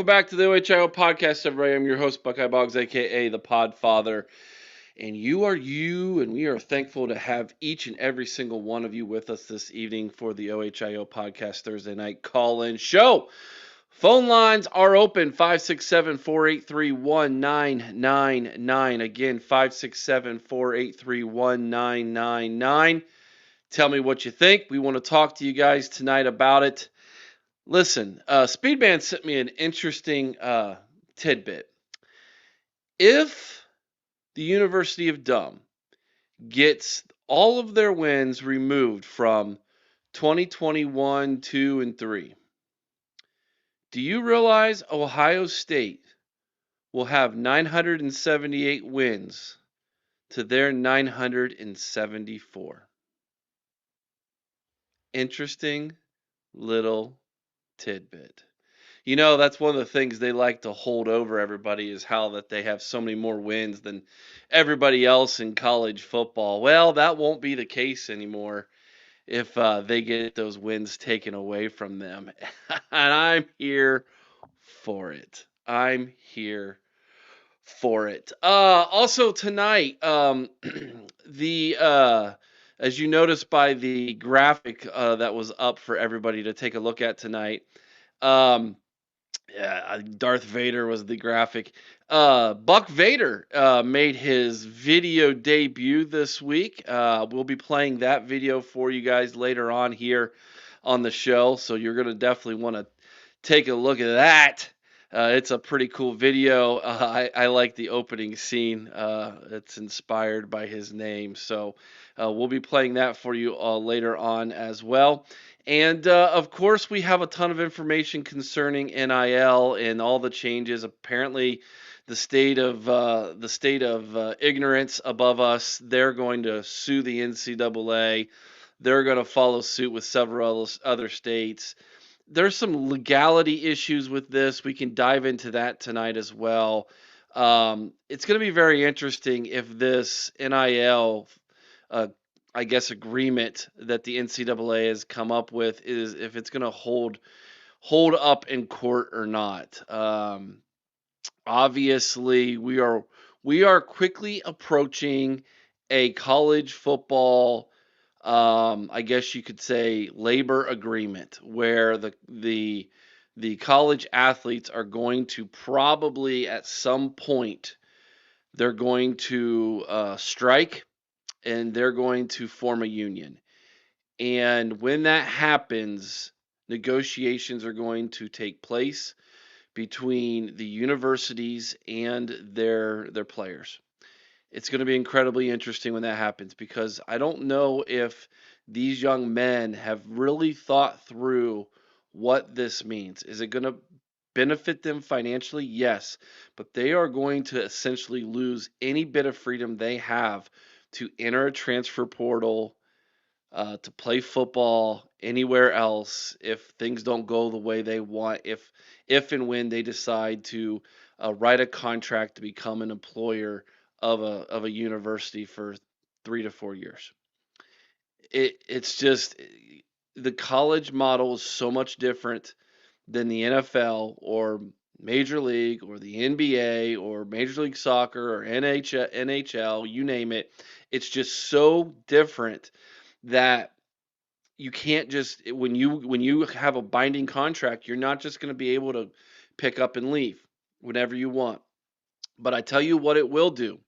welcome back to the OHIO podcast, everybody. I'm your host, Buckeye Boggs, aka the Podfather, and you are you, and we are thankful to have each and every single one of you with us this evening for the OHIO podcast Thursday night call-in show. Phone lines are open, 567-483-1999. Again, 567-483-1999. Tell me what you think. We want to talk to you guys tonight about it. Listen, Speedman sent me an interesting tidbit. If the University of Dumb gets all of their wins removed from 2021, 2, and 3, do you realize Ohio State will have 978 wins to their 974? Interesting little tidbit. You know, that's one of the things they like to hold over everybody is how that they have so many more wins than everybody else in college football. Well, that won't be the case anymore if they get those wins taken away from them. And I'm here for it. I'm here for it. Also tonight, the as you noticed by the graphic that was up for everybody to take a look at tonight, um, yeah, Darth Vader was the graphic. Buck Vader made his video debut this week. We'll be playing that video for you guys later on here on the show, so you're going to definitely want to take a look at that. It's a pretty cool video. I like the opening scene. It's inspired by his name, so we'll be playing that for you later on as well. And of course, we have a ton of information concerning NIL and all the changes. Apparently, the state of ignorance above us. They're going to sue the NCAA. They're going to follow suit with several other states. There's some legality issues with this. We can dive into that tonight as well. It's going to be very interesting if this NIL I guess agreement that the NCAA has come up with is if it's going to hold up in court or not. Obviously, we are quickly approaching a college football, I guess you could say, labor agreement where the college athletes are going to probably at some point they're going to strike and they're going to form a union. And when that happens, negotiations are going to take place between the universities and their players. It's going to be incredibly interesting when that happens because I don't know if these young men have really thought through what this means. Is it going to benefit them financially? Yes, but they are going to essentially lose any bit of freedom they have to enter a transfer portal, to play football anywhere else if things don't go the way they want, if and when they decide to write a contract to become an employer of a university for 3 to 4 years. It's just the college model is so much different than the NFL or Major League or the NBA or Major League Soccer or NHL, you name it. It's just so different that you can't just when you have a binding contract, you're not just going to be able to pick up and leave whenever you want. But I tell you what it will do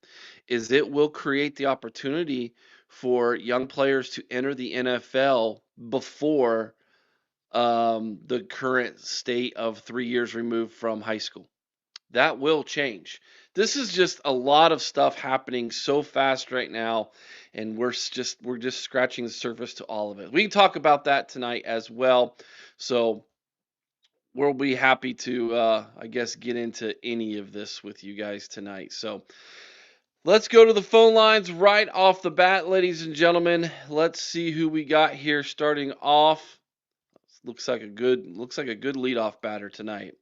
is it will create the opportunity for young players to enter the NFL before the current state of 3 years removed from high school. That will change. This is just a lot of stuff happening so fast right now, and we're just scratching the surface to all of it. We can talk about that tonight as well. So we'll be happy to, I guess, get into any of this with you guys tonight. So let's go to the phone lines right off the bat, ladies and gentlemen. Let's see who we got here starting off. Looks like a good leadoff batter tonight.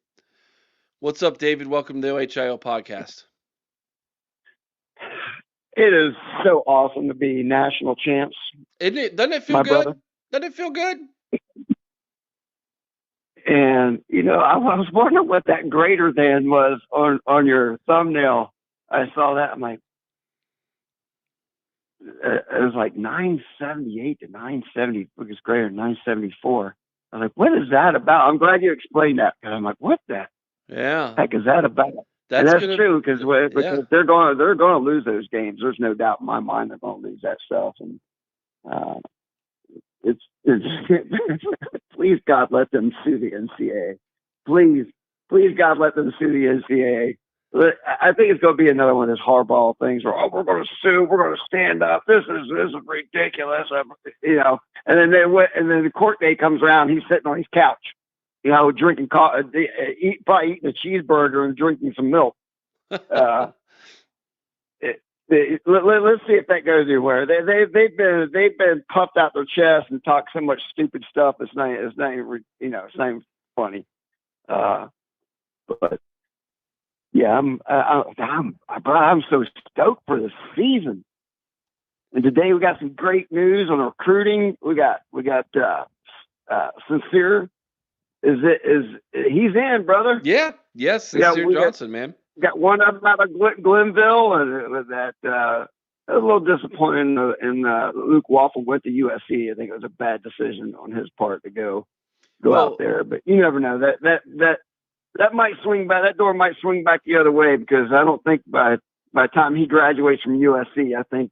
What's up, David? Welcome to the OHIO podcast. It is so awesome to be national champs, Isn't it? Doesn't it feel my good? brother. Doesn't it feel good? And I was wondering what that greater than was on your thumbnail. I saw that. I'm like, it was like 978 to 970, because greater than 974. I was like, what is that about? I'm glad you explained that, because I'm like, what the Yeah, heck is that about? And that's that's gonna. true, because Yeah. they're going to lose those games. There's no doubt in my mind they're going to lose that stuff. And uh, it's please God, let them sue the NCAA. Please God, let them sue the NCAA. I think it's going to be another one of those hardball things where, we're going to sue, we're going to stand up. This is ridiculous, and then the court day comes around. He's sitting on his couch, drinking probably eating a cheeseburger and drinking some milk. Uh, let's see if that goes anywhere. They've been puffed out their chest and talked so much stupid stuff. It's not even funny. But yeah, I'm so stoked for the season. And today we got some great news on recruiting. We got Sincere he's in, brother. Yeah. Yes. Sincere Johnson, man. Got one of them out of Glenville, and with that, a little disappointing. Luke Waffle went to USC. I think it was a bad decision on his part to go out there. But you never know. That might swing back. That door might swing back the other way, because I don't think by the time he graduates from USC, I think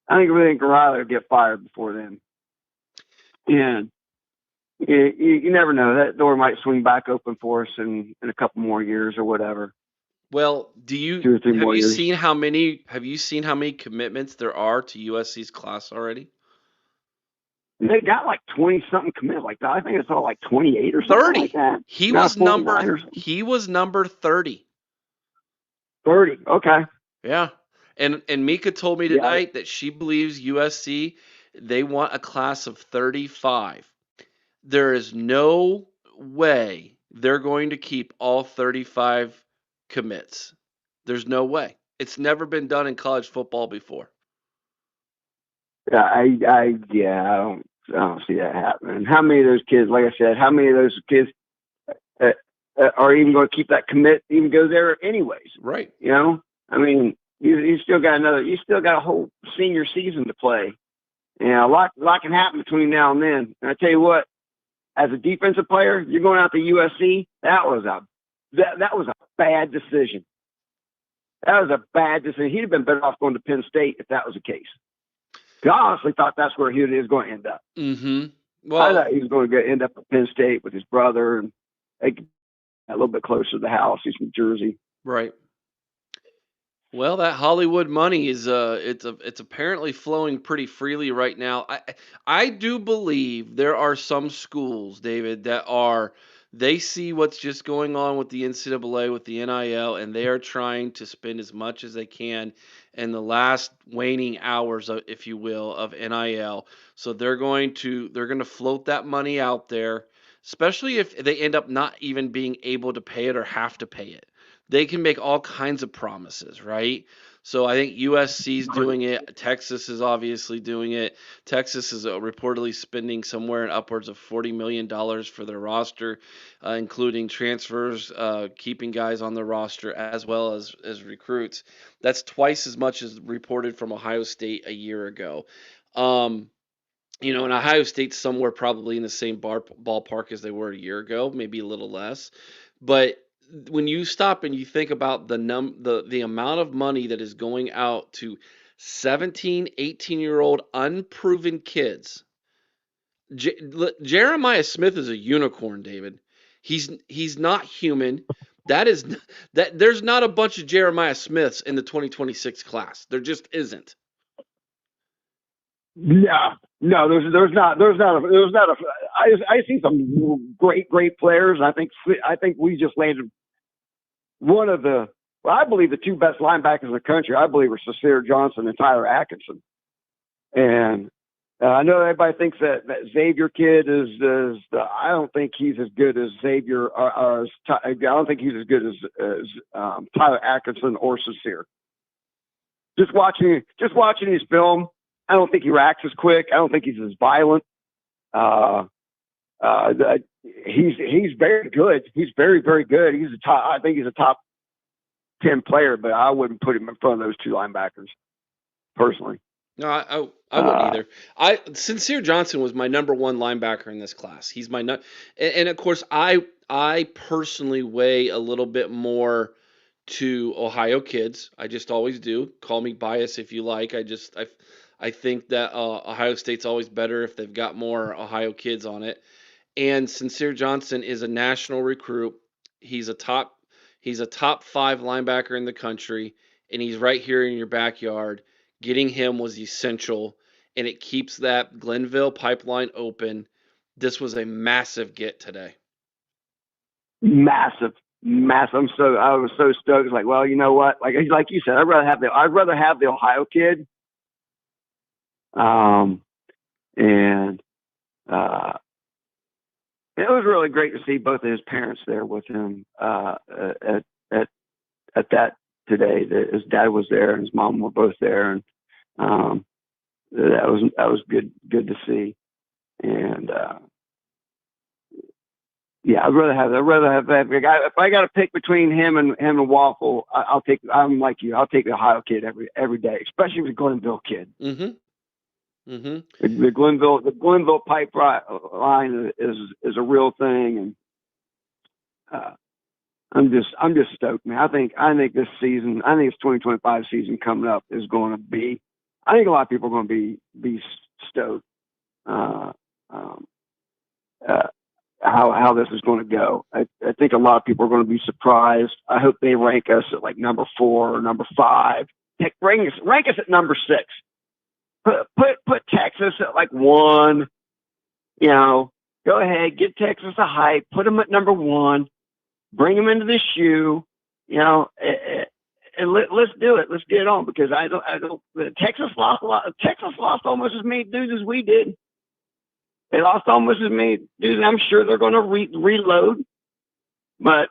Riley will get fired before then. And you never know. That door might swing back open for us in a couple more years or whatever. Well, 2 or 3 more years. Have you seen how many commitments there are to USC's class already? They got like 20 something commit. Like I think it's all like 28 or something 30. like that. He was number 30. 30. Okay. Yeah. And Mika told me tonight that she believes USC, they want a class of 35. There is no way they're going to keep all 35 commits. There's no way. It's never been done in college football before. Yeah, I don't see that happening. How many of those kids, like I said, are even going to keep that commit, even go there anyways? Right. I mean, you still got a whole senior season to play. A lot can happen between now and then. And I tell you what, as a defensive player, you're going out to USC. That was a bad decision. That was a bad decision. He'd have been better off going to Penn State if that was the case. I honestly thought that's where he was going to end up. Mm-hmm. Well, I thought he was going to end up at Penn State with his brother, and a little bit closer to the house. He's from Jersey. Right. Well, that Hollywood money is it's apparently flowing pretty freely right now. I do believe there are some schools, David, they see what's just going on with the NCAA with the NIL, and they are trying to spend as much as they can in the last waning hours, if you will, of NIL. So they're going to float that money out there, especially if they end up not even being able to pay it or have to pay it. They can make all kinds of promises, right? So I think USC's doing it. Texas is obviously doing it. Texas is reportedly spending somewhere in upwards of $40 million for their roster, including transfers, keeping guys on the roster, as well as recruits. That's twice as much as reported from Ohio State a year ago. And Ohio State's somewhere probably in the same ballpark as they were a year ago, maybe a little less. But when you stop and you think about the amount of money that is going out to 17, 18-year-old unproven kids, Jeremiah Smith is a unicorn, David. He's not human. There's not a bunch of Jeremiah Smiths in the 2026 class. There just isn't. No, there's not. I see some great players. I think we just landed one of I believe the two best linebackers in the country. I believe are Sincere Johnson and Tyler Atkinson. And I know everybody thinks that Xavier kid is. I don't think he's as good as Xavier. I don't think he's as good as Tyler Atkinson or Sincere. Just watching his film, I don't think he reacts as quick. I don't think he's as violent. He's very good. He's very, very good. He's a top. I think he's a top 10 player, but I wouldn't put him in front of those two linebackers personally. No, I wouldn't Uh, either. I Sincere Johnson was my number one linebacker in this class. He's my nut, and of course I personally weigh a little bit more to Ohio kids. I just always do. Call me biased if you like. I think that Ohio State's always better if they've got more Ohio kids on it. And Sincere Johnson is a national recruit. He's a top he's a top 5 linebacker in the country, and he's right here in your backyard. Getting him was essential, and it keeps that Glenville pipeline open. This was a massive get today. Massive, massive. I was so stoked. It's like, well, you know what? Like you said, I'd rather have the Ohio kid. Um, and it was really great to see both of his parents there with him at at that today. His dad was there and his mom were both there, and um, that was good to see. And yeah, I'd rather have that guy. If I got to pick between him and Waffle, I'll take. I'm like you. I'll take the Ohio kid every day, especially the Glenville kid. Mhm. Mhm. The Glenville pipeline is a real thing, and uh, I'm just stoked, man. I think this season, I think this 2025 season coming up is going to be. I think a lot of people are going to be stoked. Uh, um, uh, how this is going to go. I think a lot of people are going to be surprised. I hope they rank us at like number 4 or number 5. Rank us at number 6. Put Texas at like 1. You know, go ahead, give Texas a hype. Put them at number 1. Bring them into the shoe. You know, and let's do it. Let's get it on because I don't. Texas lost a lot. Texas lost almost as many dudes as we did. They lost almost as many dudes. I'm sure they're going to reload, but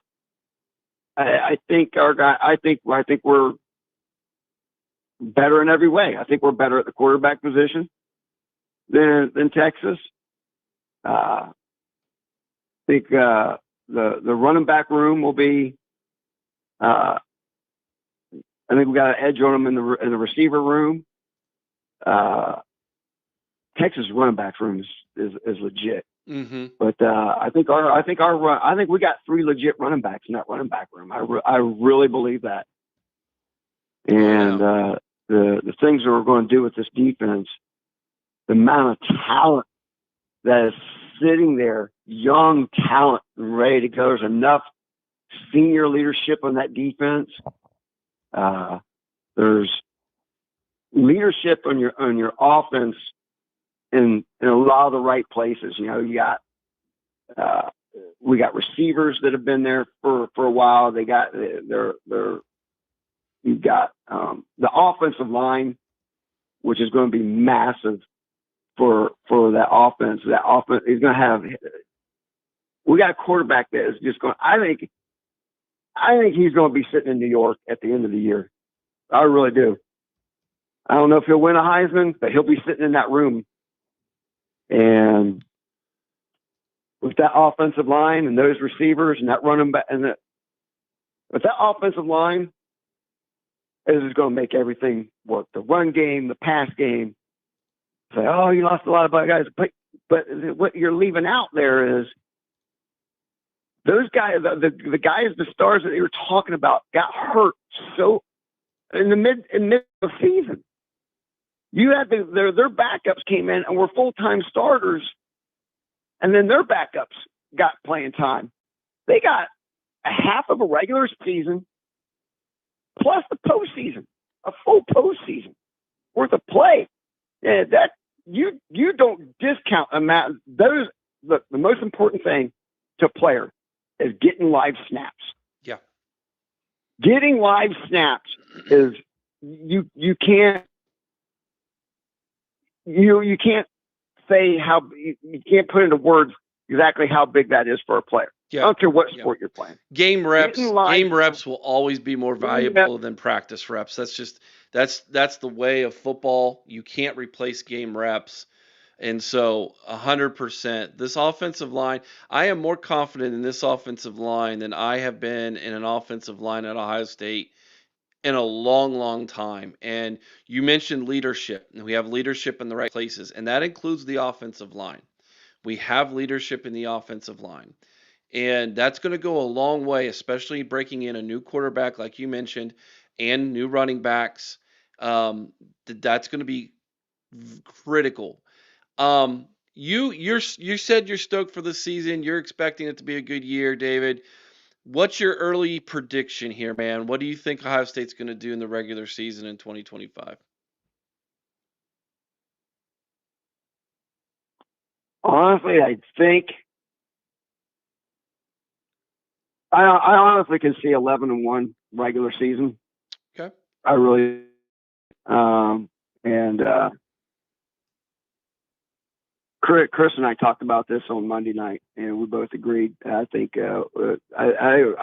I think our guy. I think we're better in every way. I think we're better at the quarterback position than Texas. I think the running back room will be. I think we got an edge on them in the receiver room. Texas running back room is legit. Mhm. But I think we got 3 legit running backs in that running back room. I really believe that. Oh And yeah. the things that we're going to do with this defense, the amount of talent that is sitting there, young talent ready to go. There's enough senior leadership on that defense. There's leadership on your offense in a lot of the right places. You know, you got we got receivers that have been there for a while. They got you've got the offensive line, which is going to be massive for that offense. That offense is going to have. We got a quarterback that is just going. I think he's going to be sitting in New York at the end of the year. I really do. I don't know if he'll win a Heisman, but he'll be sitting in that room. And with that offensive line and those receivers and that running back with that offensive line, it is going to make everything work. The run game, the pass game. Say, oh, you lost a lot of guys, but what you're leaving out there is those guys, the guys, the stars that you were talking about, got hurt so in mid of the season. You had their backups came in and were full-time starters, and then their backups got playing time. They got a half of a regular season plus the postseason, a full postseason worth of play. Yeah, that you don't discount amount. Those look, the most important thing to a player is getting live snaps. Yeah. Getting live snaps is you can't say how you can't put into words exactly how big that is for a player. I Yeah. don't care what Yeah. sport you're playing. Game Getting live reps will always be more valuable than practice reps. That's the way of football. You can't replace game reps. And so 100%, this offensive line, I am more confident in this offensive line than I have been in an offensive line at Ohio State in a long, long time. And you mentioned leadership, and we have leadership in the right places, and that includes the offensive line. We have leadership in the offensive line. And that's going to go a long way, especially breaking in a new quarterback, like you mentioned, and new running backs. That's going to be critical. You said you're stoked for the season. You're expecting it to be a good year, David. What's your early prediction here, man? What do you think Ohio State's going to do in the regular season in 2025? Honestly, I think I honestly can see 11-1 regular season. Okay. I really and Chris and I talked about this on Monday night, and we both agreed. I think I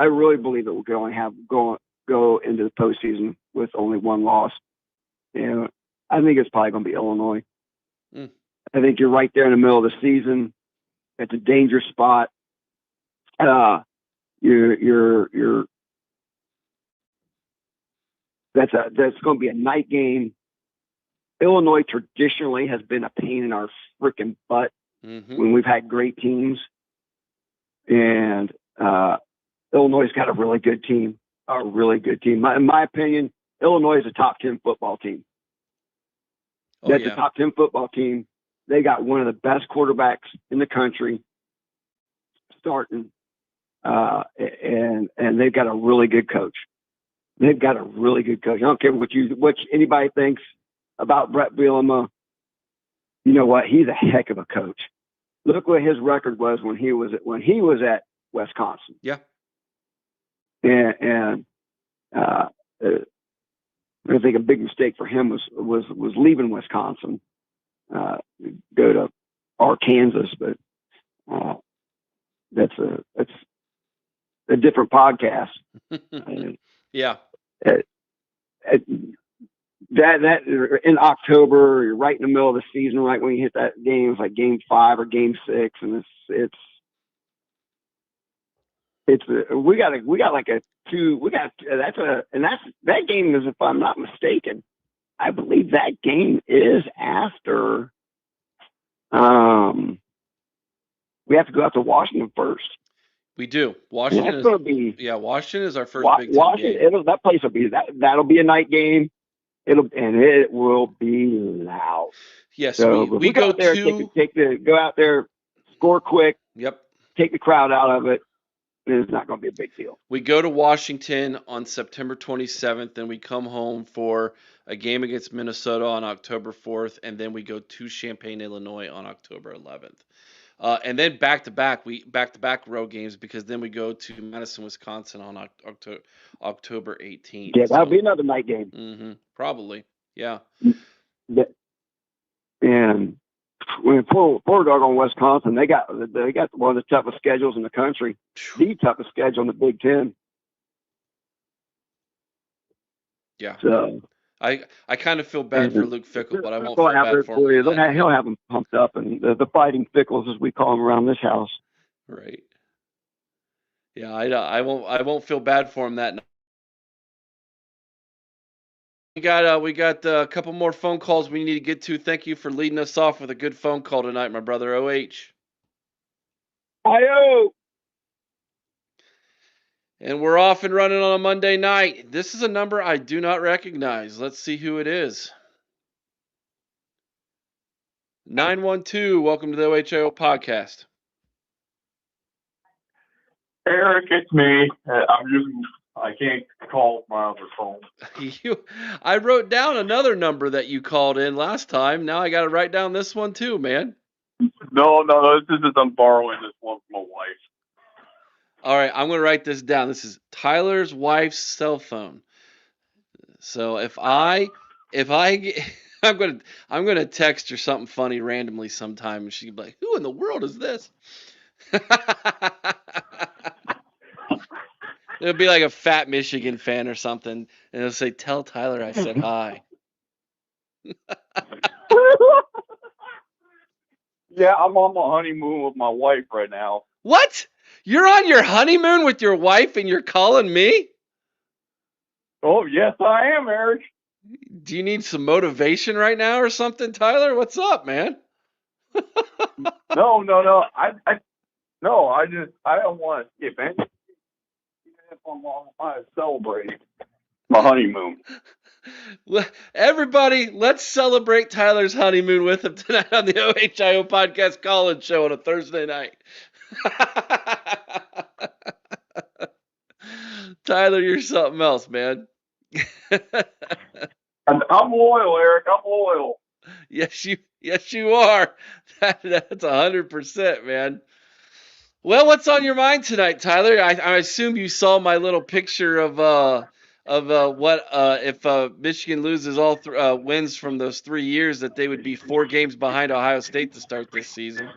really believe that we're going to go into the postseason with only one loss, and I think it's probably going to be Illinois. Mm. I think you're right there in the middle of the season. It's a dangerous spot. You're that's going to be a night game. Illinois traditionally has been a pain in our freaking butt when we've had great teams, and Illinois got a really good team. In my opinion, Illinois is a top 10 football team. That's a top 10 football team. They got one of the best quarterbacks in the country starting, and they've got a really good coach. I don't care what anybody thinks about Brett Bielema. You know what? He's a heck of a coach. Look what his record was when he was at Wisconsin. Yeah. And I think a big mistake for him was leaving Wisconsin, go to Arkansas, but that's a different podcast. Yeah. That in October, you're right in the middle of the season, right when you hit that game. It's like game 5 or game 6, and that game is, if I'm not mistaken, I believe that game is after we have to go out to Washington first. We do. Washington is going to be Washington is our first Big Ten game. That place will be that'll be a night game. It will be loud. Yes, so we go out there, go out there, score quick. Yep. Take the crowd out of it. It's not going to be a big deal. We go to Washington on September 27th, and we come home for a game against Minnesota on October 4th, and then we go to Champaign, Illinois on October 11th. And then back-to-back road games, because then we go to Madison, Wisconsin on October 18th. Yeah, that'll be another night game. Mm-hmm, probably, yeah. And when poor doggone Wisconsin, they got one of the toughest schedules in the country, the toughest schedule in the Big Ten. Yeah. So I kind of feel bad for Luke Fickell, but I won't feel bad for him. He'll have them pumped up, and the fighting Fickles, as we call them around this house. Right. Yeah, I won't feel bad for him that night. We got a couple more phone calls we need to get to. Thank you for leading us off with a good phone call tonight, my brother OH. Hi-yo! And we're off and running on a Monday night. This is a number I do not recognize. Let's see who it is. 912, welcome to the OHIO podcast. Eric, it's me. I can't call my other phone. I wrote down another number that you called in last time. Now I got to write down this one too, man. No, this is I'm borrowing this one from my wife. All right, I'm going to write this down. This is Tyler's wife's cell phone. So I'm going to text her something funny randomly sometime, and she'll be like, "Who in the world is this?" It'll be like a fat Michigan fan or something, and it'll say, "Tell Tyler I said hi." Yeah, I'm on my honeymoon with my wife right now. What? You're on your honeymoon with your wife and you're calling me? Oh, yes, I am, Eric. Do you need some motivation right now or something, Tyler? What's up, man? No, no, no. No, I don't want to skip anything. If I celebrate my honeymoon. Everybody, let's celebrate Tyler's honeymoon with him tonight on the OHIO Podcast College Show on a Thursday night. Tyler, you're something else, man. I'm loyal, Eric. I'm loyal. Yes, you are. That's 100%, man. Well, what's on your mind tonight, Tyler? I assume you saw my little picture of what if Michigan loses all wins from those 3 years, that they would be 4 games behind Ohio State to start this season.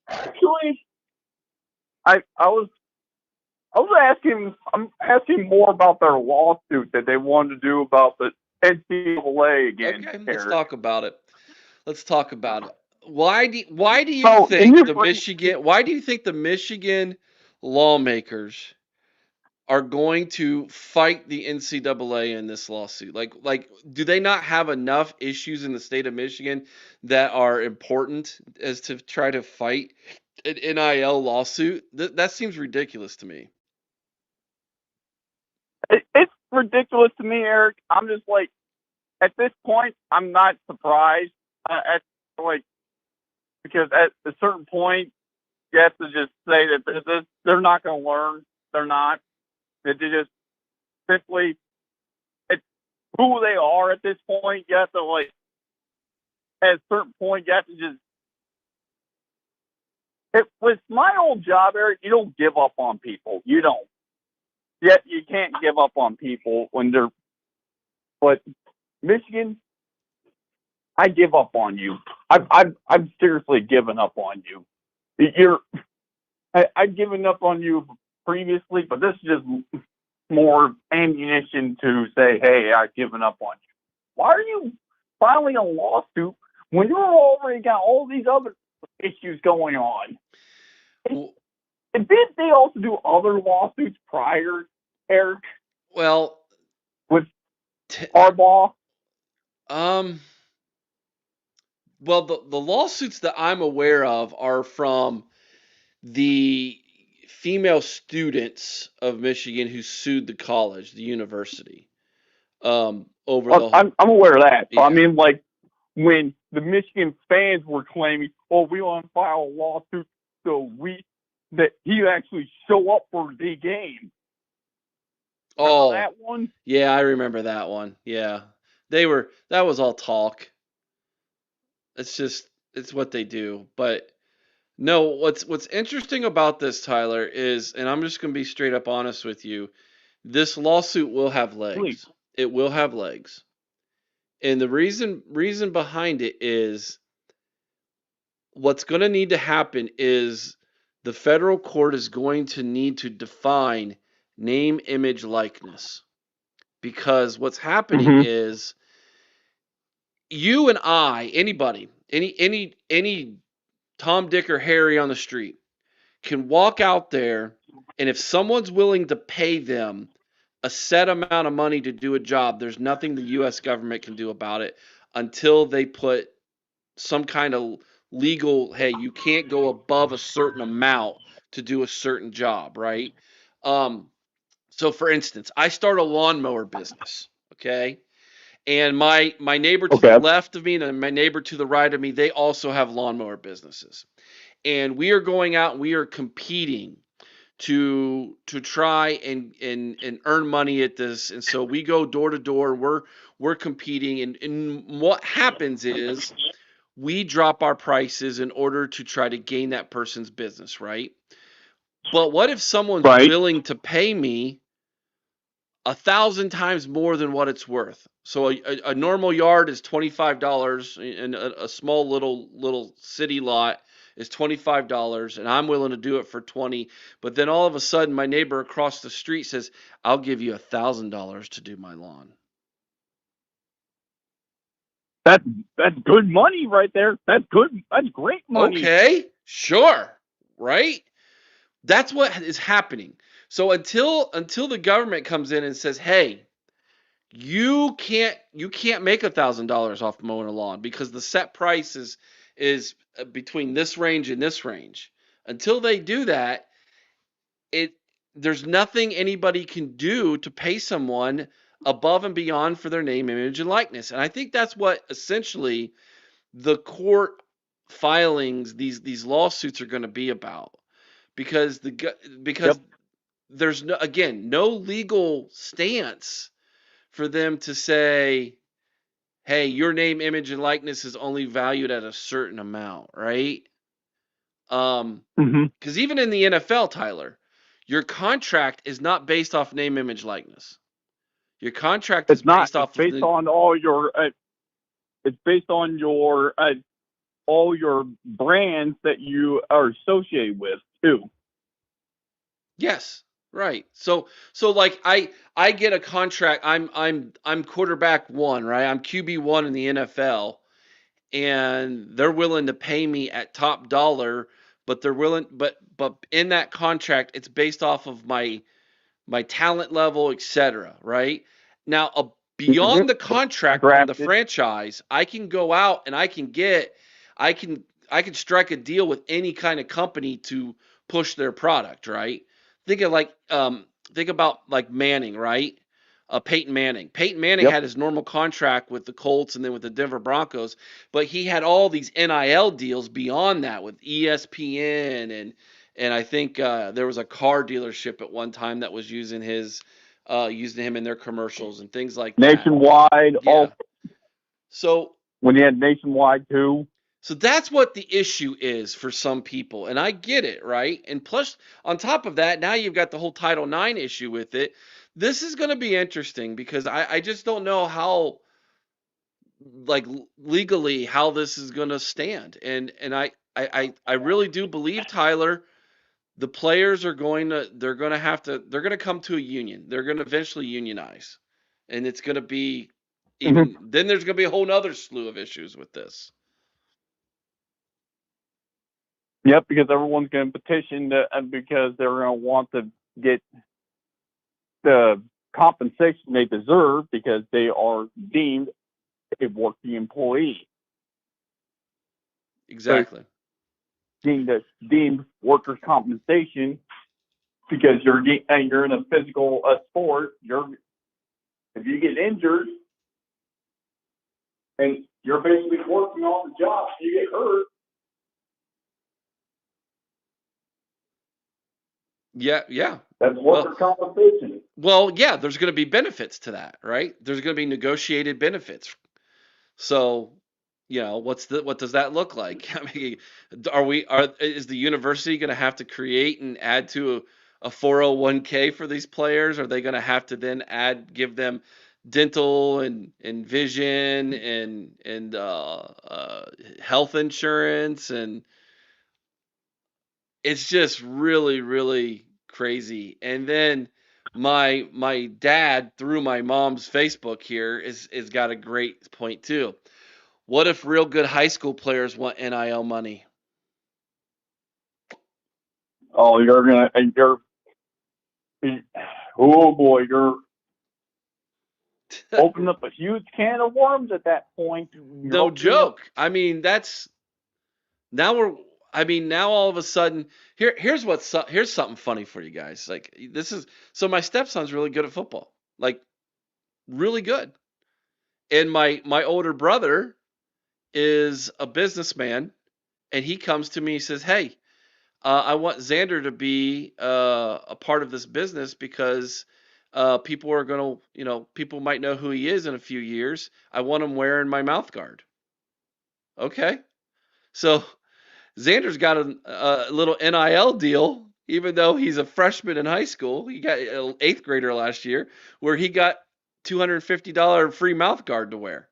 Actually, I'm asking more about their lawsuit that they wanted to do about the NCAA again, Okay, let's Eric. talk about it. Let's talk about it. Why do you So, think why do you think the Michigan lawmakers are going to fight the NCAA in this lawsuit? Like, do they not have enough issues in the state of Michigan that are important as to try to fight an NIL lawsuit? That seems ridiculous to me. It's ridiculous to me, Eric. I'm just like, at this point, I'm not surprised. At like, because at a certain point, you have to just say that they're not going to learn. They're not. That they just simply, it's who they are at this point. You have to like, at a certain point, you have to just. With my old job, Eric, you don't give up on people. You don't. Yet you can't give up on people when they're. But Michigan, I give up on you. I've seriously given up on you. I've given up on you previously, but this is just more ammunition to say, hey, I've given up on you. Why are you filing a lawsuit when you've already got all these other issues going on? And did they also do other lawsuits prior, Eric? Well, with Harbaugh? Well, the lawsuits that I'm aware of are from the female students of Michigan who sued the college, the university, over the. I'm aware of that. Yeah. I mean, like when the Michigan fans were claiming, "Oh, we want to file a lawsuit so that he actually show up for the game." Remember that one? Yeah, I remember that one. Yeah, that was all talk. It's what they do. But no, what's interesting about this, Tyler, is, and I'm just gonna be straight up honest with you, this lawsuit will have legs. Please. It will have legs. And the reason behind it is what's going to need to happen is the federal court is going to need to define name, image, likeness. Because what's happening is you and I, anybody, any Tom, Dick, or Harry on the street can walk out there, and if someone's willing to pay them a set amount of money to do a job, there's nothing the U.S. government can do about it until they put some kind of legal, hey, you can't go above a certain amount to do a certain job, right? So for instance, I start a lawnmower business, okay? And my neighbor to the left of me and my neighbor to the right of me, they also have lawnmower businesses. And we are going out and we are competing to try and earn money at this. And so we go door to door, we're competing, and what happens is we drop our prices in order to try to gain that person's business, right? But what if someone's willing to pay me 1,000 times more than what it's worth? So a normal yard is $25, and a small little city lot is $25, and I'm willing to do it for 20. But then all of a sudden, my neighbor across the street says, "I'll give you $1,000 to do my lawn." that's good money right there. That's good. That's great money. Okay, sure, right? That's what is happening. So until the government comes in and says, "Hey, you can't make $1,000 off mowing a lawn because the set price is between this range and this range." Until they do that, it there's nothing anybody can do to pay someone above and beyond for their name, image, and likeness. And I think that's what essentially the court filings, these lawsuits are going to be about, because because Yep. there's no legal stance for them to say, hey, your name, image, and likeness is only valued at a certain amount, right? Mm-hmm. Because even in the NFL, Tyler, your contract is not based off name, image, likeness. Your contract is It's not. based It's off of based the on all your. It's based on your all your brands that you are associated with too. yes, right. So like I get a contract. I'm quarterback one, right? I'm QB one in the NFL, and they're willing to pay me at top dollar, but but in that contract it's based off of my talent level, etc. Right now, Mm-hmm. beyond the contract from the Drafted. franchise, I can go out and I can I can strike a deal with any kind of company to push their product. Right? Think of think about like Manning, right? Peyton Manning. Peyton Manning Yep. had his normal contract with the Colts and then with the Denver Broncos, but he had all these NIL deals beyond that with ESPN and I think there was a car dealership at one time that was using him in their commercials and things like that. Nationwide. Yeah. All So when you had nationwide too. so that's what the issue is for some people, and I get it, right? And plus, on top of that, now you've got the whole Title IX issue with it. This is going to be interesting because I just don't know how like legally how this is going to stand, and I really do believe, Tyler, the players are going to they're going to come to a union. They're going to eventually unionize. And it's going to be Mm-hmm. even then there's going to be a whole other slew of issues with this. Yep, because everyone's going to petition because they're going to want to get the compensation they deserve because they are deemed a working employee. So Exactly. deemed workers' compensation because you're in a physical sport. If you get injured and you're basically working on the job, you get hurt. Yeah, yeah. That's Well, workers' compensation. well, yeah, there's going to be benefits to that, right? There's going to be negotiated benefits. So, what does that look like? I mean, is the university going to have to create and add to a 401k for these players? Are they going to have to then give them dental and vision and health insurance? And it's just really, really crazy. And then my dad, through my mom's Facebook here, is got a great point too. What if real good high school players want NIL money? Oh, oh boy, you're opening up a huge can of worms at that point. No joke. I mean, now we're now all of a sudden here's something funny for you guys. Like this is so my stepson's really good at football. Like really good. And my older brother is a businessman and he comes to me and says, "Hey, I want Xander to be a part of this business because people are going to, people might know who he is in a few years. I want him wearing my mouth guard." Okay. So Xander's got a little NIL deal, even though he's a freshman in high school. He got an eighth grader last year where he got $250 free mouth guard to wear.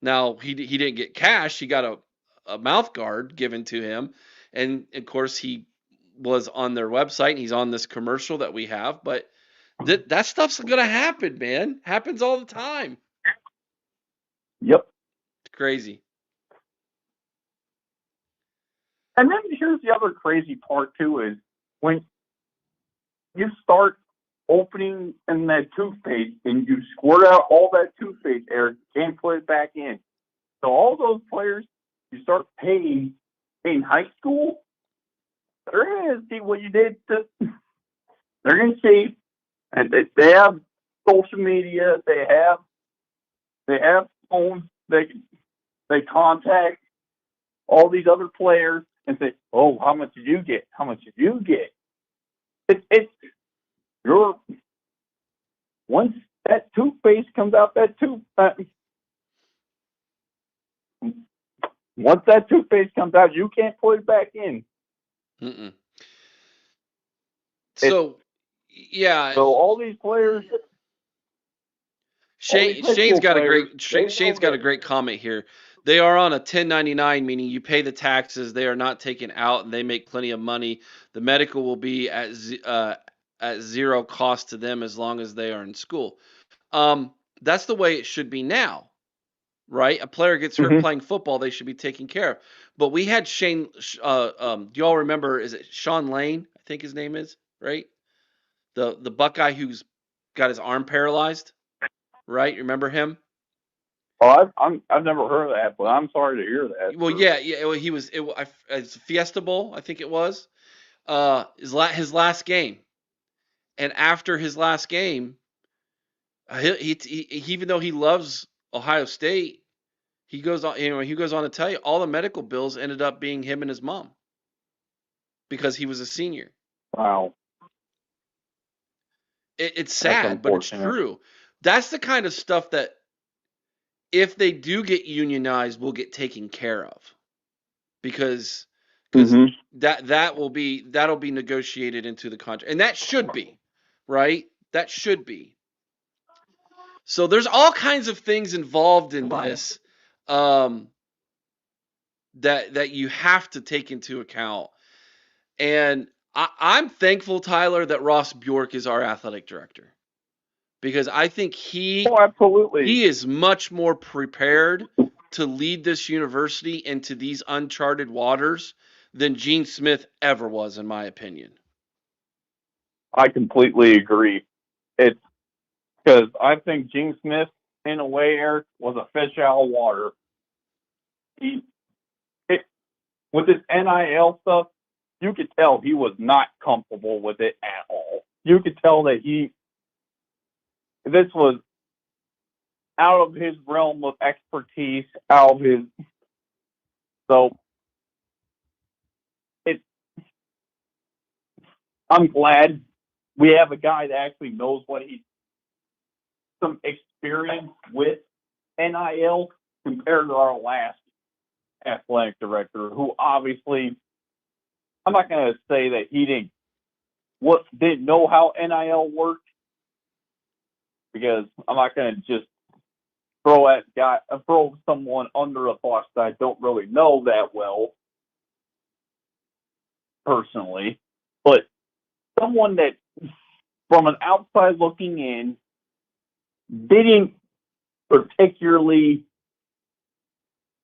Now, he didn't get cash. He got a mouth guard given to him. And of course, he was on their website and he's on this commercial that we have. But that stuff's going to happen, man. Happens all the time. Yep. Crazy. And then here's the other crazy part too is when you start opening in that toothpaste and you squirt out all that toothpaste air, you can't put it back in. So all those players you start paying in high school, they're gonna see what you did to. They're gonna see, and they have social media. They have phones. They contact all these other players and say, "Oh, how much did you get? How much did you get?" It's you're once that toothpaste comes out, once that toothpaste comes out, you can't put it back in. Mm-mm. It's, So, yeah, so all these players, all these high Shane's school got a players, great they Shane's know got a that. great comment here. They are on a 1099, meaning you pay the taxes. They are not taken out, and they make plenty of money. The medical will be at zero cost to them as long as they are in school. That's the way it should be now, right? A player gets hurt Mm-hmm. playing football, they should be taken care of. But we had Shane. Do y'all remember? Is it Sean Lane? I think his name is right. The Buckeye who's got his arm paralyzed, right? Remember him? Well, I've never heard of that, but I'm sorry to hear that. Well, yeah, yeah. Well, he was. It's Fiesta Bowl, I think it was. His last game, and after his last game, even though he loves Ohio State, he goes on to tell you all the medical bills ended up being him and his mom because he was a senior. Wow, It's that's sad, but it's unfortunate. true. That's the kind of stuff that if they do get unionized, will get taken care of because because Mm-hmm. that'll be negotiated into the contract, and that should be right. That should be. So there's all kinds of things involved in this um, that you have to take into account. And I'm thankful, Tyler, that Ross Bjork is our athletic director because I think Oh, absolutely. he is much more prepared to lead this university into these uncharted waters than Gene Smith ever was, in my opinion. I completely agree. It's because I think Gene Smith, in a way, Eric, was a fish out of water. He, it, with this NIL stuff, you could tell he was not comfortable with it at all. You could tell that this was out of his realm of expertise, out of his. So it, I'm glad we have a guy that actually knows what he's some experience with NIL compared to our last athletic director, who obviously I'm not going to say that he didn't know how NIL worked because I'm not going to just throw someone under a bus that I don't really know that well personally, but someone that from an outside looking in didn't particularly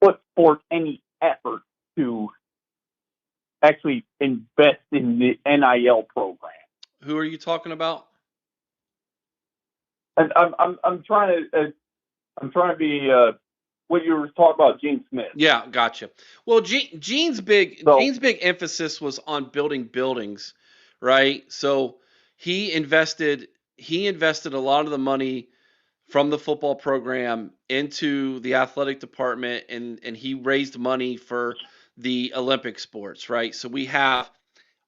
put forth any effort to actually invest in the NIL program. Who are you talking about? And I'm trying to be what you were talking about, Gene Smith. Yeah, gotcha. Well, So Gene's big emphasis was on building buildings, right? So he invested a lot of the money from the football program into the athletic department, and he raised money for the Olympic sports, right? So we have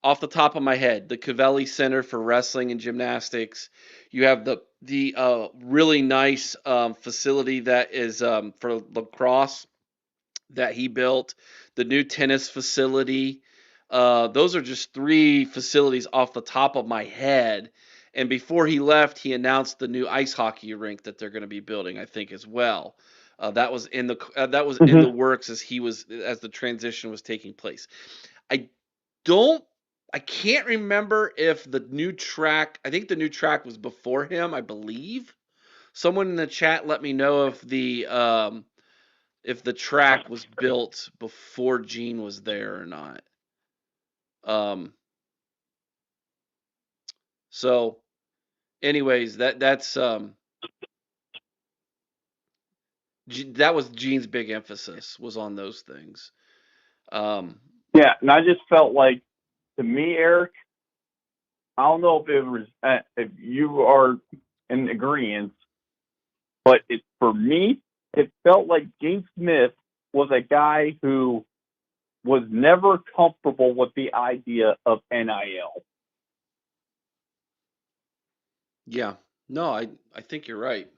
off the top of my head, the Covelli Center for Wrestling and Gymnastics. You have the really nice facility that is for lacrosse that he built, the new tennis facility. Those are just three facilities off the top of my head. And before he left, he announced the new ice hockey rink that they're going to be building, I think, as well. That was in the mm-hmm. works as the transition was taking place. I don't I can't remember if the new track, I think the new track was before him, I believe. Someone in the chat let me know if if the track was built before Gene was there or not. So anyways, that was Gene's big emphasis was on those things. Yeah, and I just felt like, to me, Eric, I don't know if it was if you are in agreement, but for me, it felt like Gene Smith was a guy who was never comfortable with the idea of NIL. Yeah, no, I think you're right.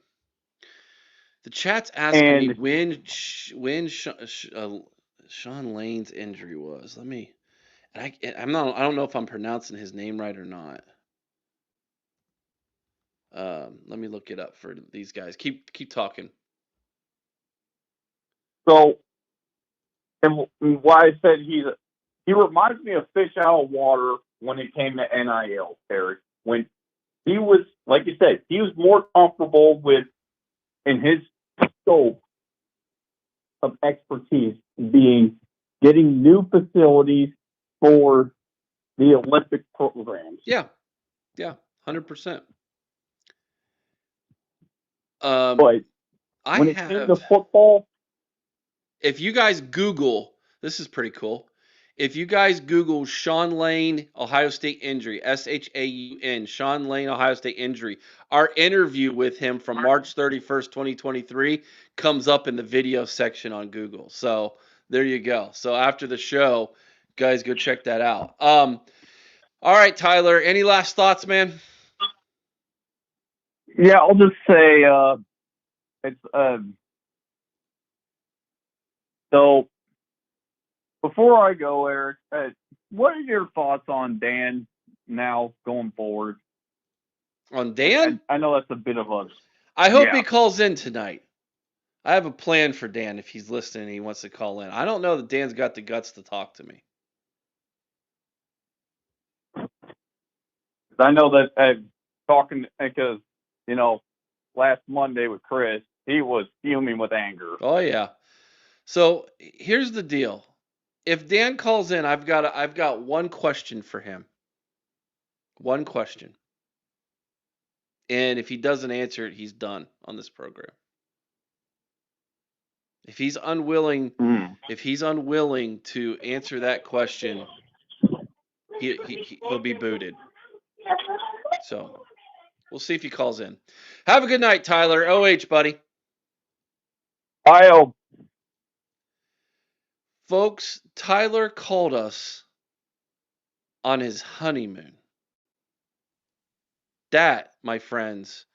The chat's asking me when Sean Lane's injury was. Let me. I don't know if I'm pronouncing his name right or not. Let me look it up for these guys. Keep talking. So, and why I said he reminds me of fish out of water when it came to NIL, Eric. When he was, like you said, he was more comfortable with, in his scope of expertise, being getting new facilities for the Olympic programs. Yeah, 100%. But when it came to football, if you guys Google, this is pretty cool. If you guys Google Sean Lane, Ohio State injury, SHAUN, Sean Lane, Ohio State injury, our interview with him from March 31st, 2023 comes up in the video section on Google. So there you go. So after the show, guys, go check that out. All right, Tyler, any last thoughts, man? Yeah, I'll just say it's so before I go, Eric, what are your thoughts on Dan now going forward? On Dan? I know that's a bit of a. I hope he calls in tonight. I have a plan for Dan if he's listening and he wants to call in. I don't know that Dan's got the guts to talk to me. I know that talking because, last Monday with Chris, he was fuming with anger. Oh yeah. So here's the deal. If Dan calls in, I've got one question for him. One question. And if he doesn't answer it, he's done on this program. If he's unwilling to answer that question, he'll be booted. So we'll see if he calls in. Have a good night, Tyler. OH, buddy. I Folks, Tyler called us on his honeymoon. That, my friends,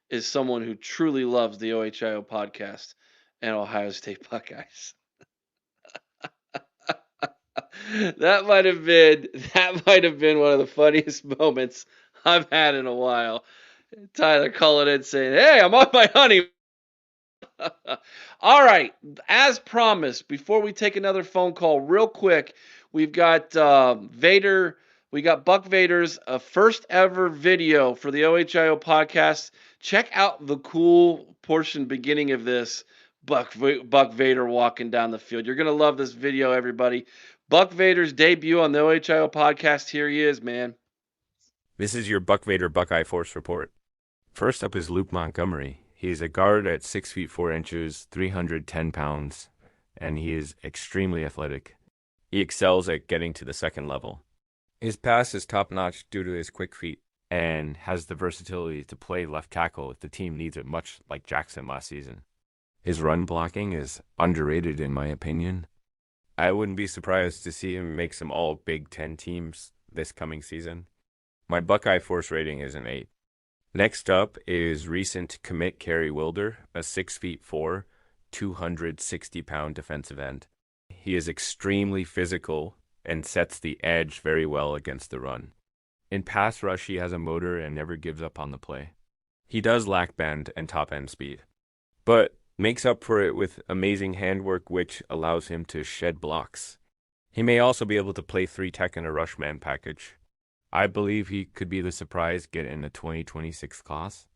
is someone who truly loves the OHIO podcast and Ohio State Buckeyes. That might have been one of the funniest moments I've had in a while. Tyler calling in saying, "Hey, I'm on my honeymoon." All right, as promised, before we take another phone call, real quick, we've got Vader. We got Buck Vader's first ever video for the OHIO podcast. Check out the cool portion beginning of this. Buck Vader walking down the field. You're going to love this video, everybody. Buck Vader's debut on the OHIO podcast. Here he is, man. This is your Buck Vader Buckeye Force Report. First up is Luke Montgomery. He is a guard at 6 feet 4 inches, 310 pounds, and he is extremely athletic. He excels at getting to the second level. His pass is top-notch due to his quick feet and has the versatility to play left tackle if the team needs it, much like Jackson last season. His run blocking is underrated in my opinion. I wouldn't be surprised to see him make some all Big Ten teams this coming season. My Buckeye Force rating is an 8. Next up is recent commit Kerry Wilder, a 6 feet 4, 260-pound defensive end. He is extremely physical and sets the edge very well against the run. In pass rush, he has a motor and never gives up on the play. He does lack bend and top-end speed, but makes up for it with amazing handwork, which allows him to shed blocks. He may also be able to play 3 tech in a rush man package. I believe he could be the surprise get in the 2026 class.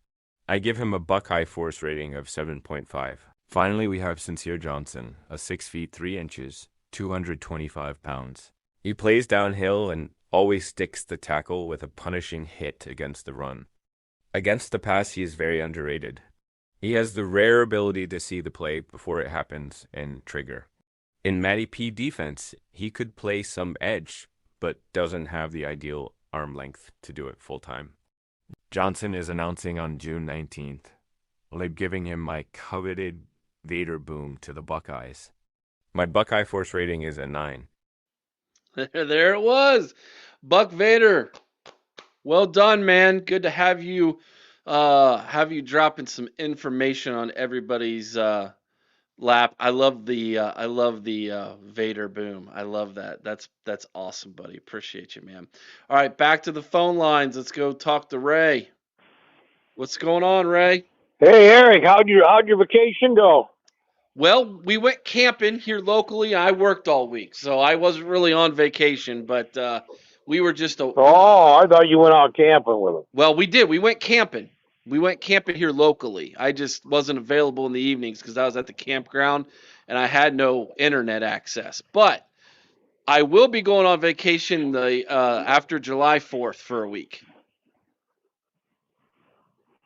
I give him a Buckeye Force rating of 7.5. Finally, we have Sincere Johnson, a 6 feet 3 inches, 225 pounds. He plays downhill and always sticks the tackle with a punishing hit against the run. Against the pass, he is very underrated. He has the rare ability to see the play before it happens and trigger. In Matty P defense, he could play some edge, but doesn't have the ideal arm length to do it full time. Johnson is announcing on June 19th. I'm giving him my coveted Vader boom to the Buckeyes. My Buckeye Force rating is a 9. There it was. Buck Vader. Well done, man. Good to have you dropping some information on everybody's lap. I love the Vader boom. I love that. That's awesome, buddy. Appreciate you, man. All right, back to the phone lines. Let's go talk to Ray. What's going on, Ray? Hey, Eric, how'd your vacation go? Well, we went camping here locally. I worked all week, so I wasn't really on vacation, but we were just Oh, I thought you went out camping with them. Well, we did. We went camping. We went camping here locally. I just wasn't available in the evenings because I was at the campground and I had no internet access. But I will be going on vacation after July 4th for a week.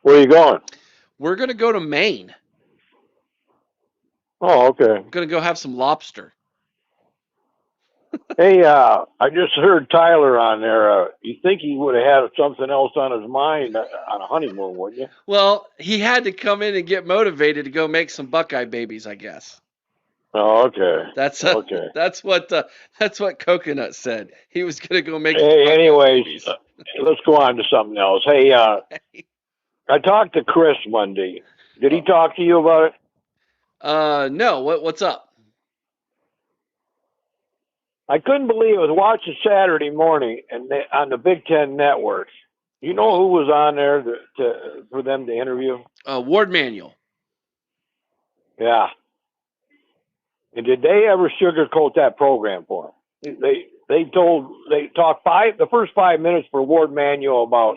Where are you going? We're going to go to Maine. Oh, okay. We're going to go have some lobster. Hey, I just heard Tyler on there. You think he would have had something else on his mind on a honeymoon, wouldn't you? Well, he had to come in and get motivated to go make some Buckeye babies, I guess. Oh, okay. Okay. That's what Coconut said. He was going to go make. Hey, anyways, let's go on to something else. Hey, I talked to Chris Monday. Did he talk to you about it? No. What's up? I couldn't believe it. I was watching Saturday morning and on the Big Ten Network. You know who was on there for them to interview? Ward Manuel. Yeah. And did they ever sugarcoat that program for him? They talked the first 5 minutes for Ward Manuel about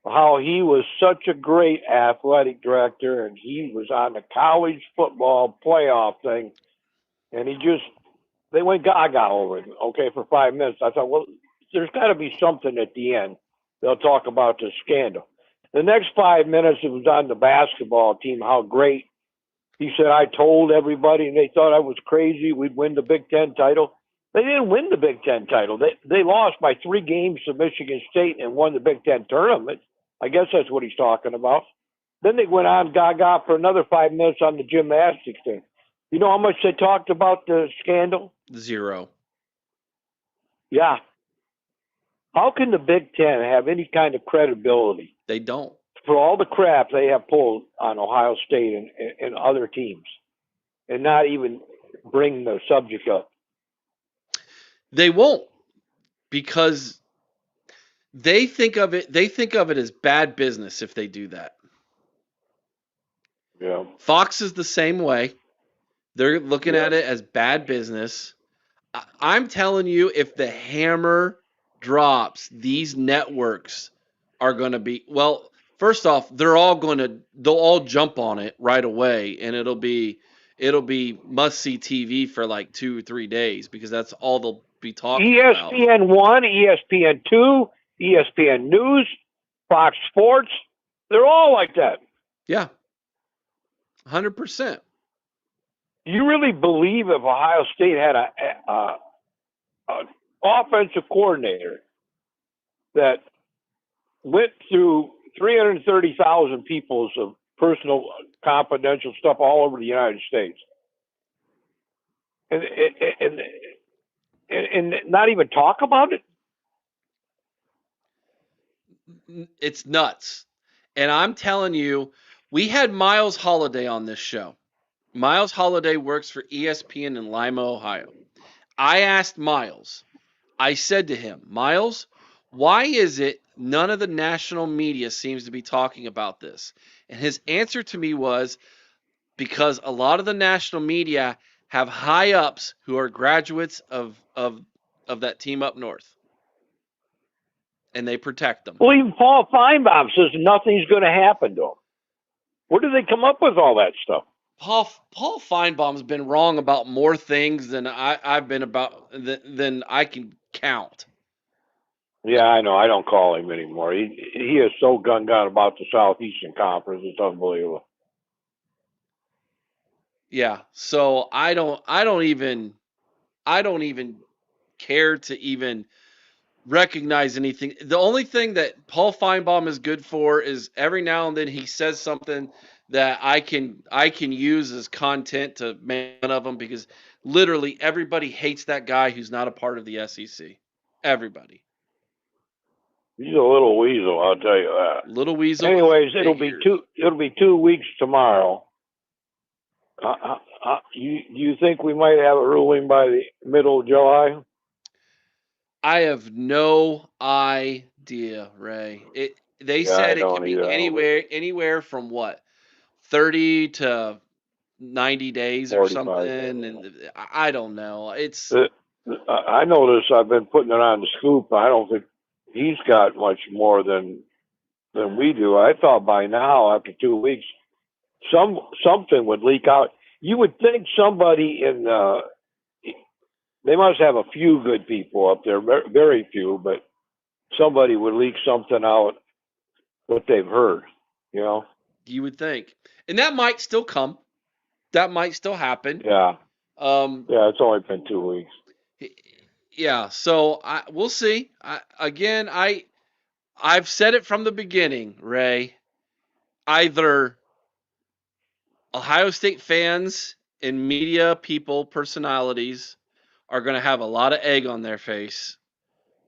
how he was such a great athletic director and he was on the college football playoff thing, and they went gaga over it, okay, for 5 minutes. I thought, well, there's got to be something at the end. They'll talk about the scandal. The next 5 minutes, it was on the basketball team, how great. He said, I told everybody, and they thought I was crazy. We'd win the Big Ten title. They didn't win the Big Ten title. They lost by 3 games to Michigan State and won the Big Ten tournament. I guess that's what he's talking about. Then they went on gaga for another 5 minutes on the gymnastics thing. You know how much they talked about the scandal? 0. Yeah. How can the Big Ten have any kind of credibility? They don't. For all the crap they have pulled on Ohio State and other teams and not even bring the subject up. They won't, because they think of it as bad business if they do that. Yeah. Fox is the same way. They're looking at it as bad business. I'm telling you, if the hammer drops, these networks are going to be, well, first off, they'll all jump on it right away, and it'll be must-see TV for like 2 or 3 days because that's all they'll be talking about. ESPN 1, ESPN 2, ESPN News, Fox Sports, they're all like that. Yeah. 100%. You really believe if Ohio State had an offensive coordinator that went through 330,000 people's of personal confidential stuff all over the United States and not even talk about it? It's nuts. And I'm telling you, we had Miles Holliday on this show. Miles Holliday works for ESPN in Lima, Ohio. I asked Miles, I said to him, Miles, why is it none of the national media seems to be talking about this? And his answer to me was, because a lot of the national media have high ups who are graduates of that team up north. And they protect them. Well, even Paul Feinbaum says nothing's going to happen to him. Where do they come up with all that stuff? Paul Feinbaum's been wrong about more things than I've been about than I can count. Yeah, I know. I don't call him anymore. He is so gunned down about the Southeastern Conference. It's unbelievable. Yeah, so I don't even care to even recognize anything. The only thing that Paul Feinbaum is good for is every now and then he says something that I can use as content to make fun of him, because literally everybody hates that guy who's not a part of the SEC. Everybody. He's a little weasel, I'll tell you that. Little Weasel. Anyways, it'll Big be ears. 2 weeks tomorrow. Do you think we might have a ruling by the middle of July? I have no idea, Ray. They Yeah, I said it could don't be either. anywhere from what, 30 to 90 days or 45. something, and I don't know. It's I noticed I've been putting it on the scoop. I don't think he's got much more than we do. I thought by now, after 2 weeks, something would leak out. You would think somebody in they must have a few good people up there, very few, but somebody would leak something out what they've heard. You know? You would think, and that might still come. That might still happen. Yeah. Um, Yeah. It's only been 2 weeks. yeah. So we'll see. I've said it from the beginning, Ray. Either Ohio State fans and media people, personalities, are going to have a lot of egg on their face,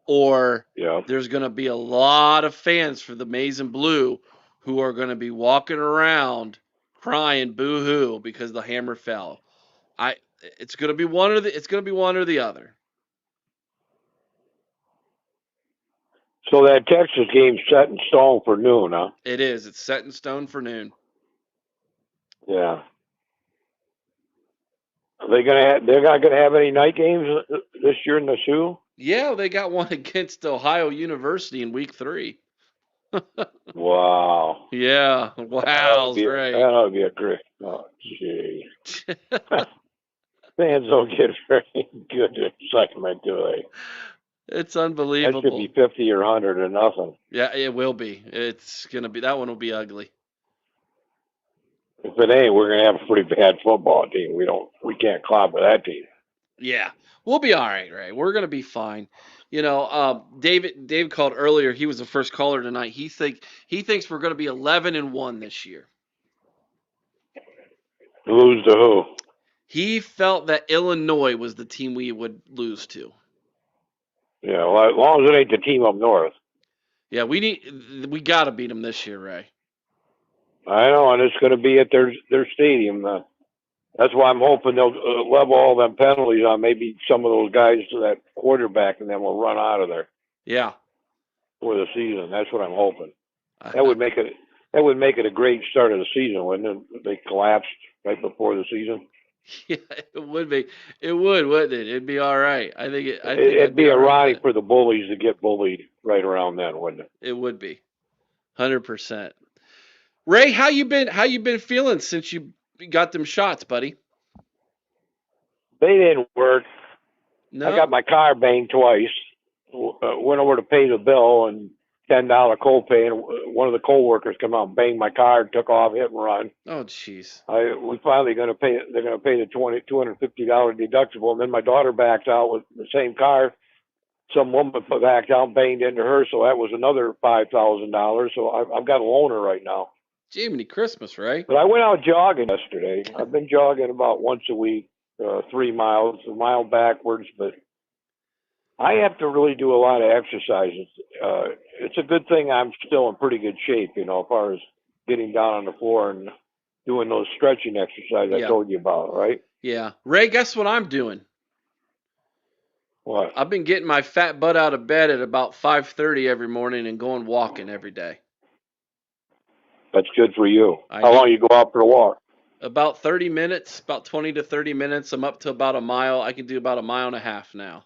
or Yeah. there's going to be a lot of fans for the Maize and Blue who are going to be walking around crying boo-hoo because the hammer fell. It's going to be one or the other. So that Texas game's set in stone for noon, huh? It is. It's set in stone for noon. Yeah. They're not gonna have any night games this year in the Sioux? Yeah, they got one against Ohio University in week 3. Wow. Yeah, wow, right. That ought to be a great. Oh, gee. Fans don't get very good excitement, do they? It's That unbelievable. should be 50 or 100 or nothing. Yeah, it will be. It's gonna be, that one will be ugly. If it ain't, we're gonna have a pretty bad football team. We can't clobber that team. Yeah, we'll be all right, Ray. We're gonna be fine. David called earlier. He was the first caller tonight. He thinks we're gonna be 11-1 this year. Lose to who? He felt that Illinois was the team we would lose to. Yeah, well, as long as it ain't the team up north. Yeah, we got to beat them this year, Ray. I know, and it's going to be at their stadium. That's why I'm hoping they'll level all them penalties on maybe some of those guys to that quarterback, and then we'll run out of there Yeah, for the season. That's what I'm hoping. That would make it a great start of the season, wouldn't it? They collapsed right before the season. yeah, it would be. It would, wouldn't it? It'd be all right. I think It'd be all right ironic for the bullies to get bullied right around then, wouldn't it? It would be, 100%. Ray, how you been? How you been feeling since you got them shots, buddy? They didn't work. No. I got my car banged twice. Went over to pay the bill and $10 copay, and one of the co-workers come out and banged my car, took off, hit and run. Oh, jeez. We finally going to pay. They're going to pay the $250 deductible, and then my daughter backed out with the same car. Some woman backed out, banged into her, so that was another $5,000. So I've got a loaner right now. Jiminy Christmas, Ray. But I went out jogging yesterday. I've been jogging about once a week, 3 miles, a mile backwards, but I have to really do a lot of exercises. It's a good thing I'm still in pretty good shape, as far as getting down on the floor and doing those stretching exercises I told you about, right? Yeah. Ray, guess what I'm doing? What? I've been getting my fat butt out of bed at about 5:30 every morning and going walking every day. That's good for you. How long you go out for a walk? About 30 minutes, about 20 to 30 minutes. I'm up to about a mile. I can do about a mile and a half now.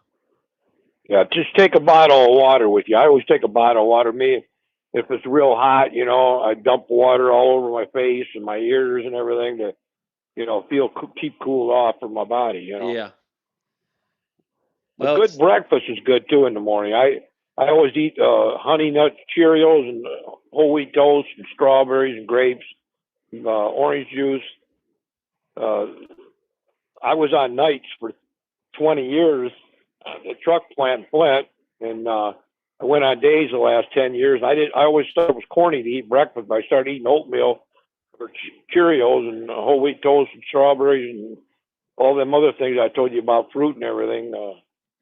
Yeah, just take a bottle of water with you. I always take a bottle of water. Me, if it's real hot, I dump water all over my face and my ears and everything to keep cooled off for my body. Yeah. A Well, good breakfast is good too in the morning. I always eat honey nut Cheerios and whole wheat toast and strawberries and grapes, orange juice. I was on nights for 20 years at the truck plant in Flint, and I went on days the last 10 years. I always thought it was corny to eat breakfast, but I started eating oatmeal or Cheerios and whole wheat toast and strawberries and all them other things I told you about, fruit and everything.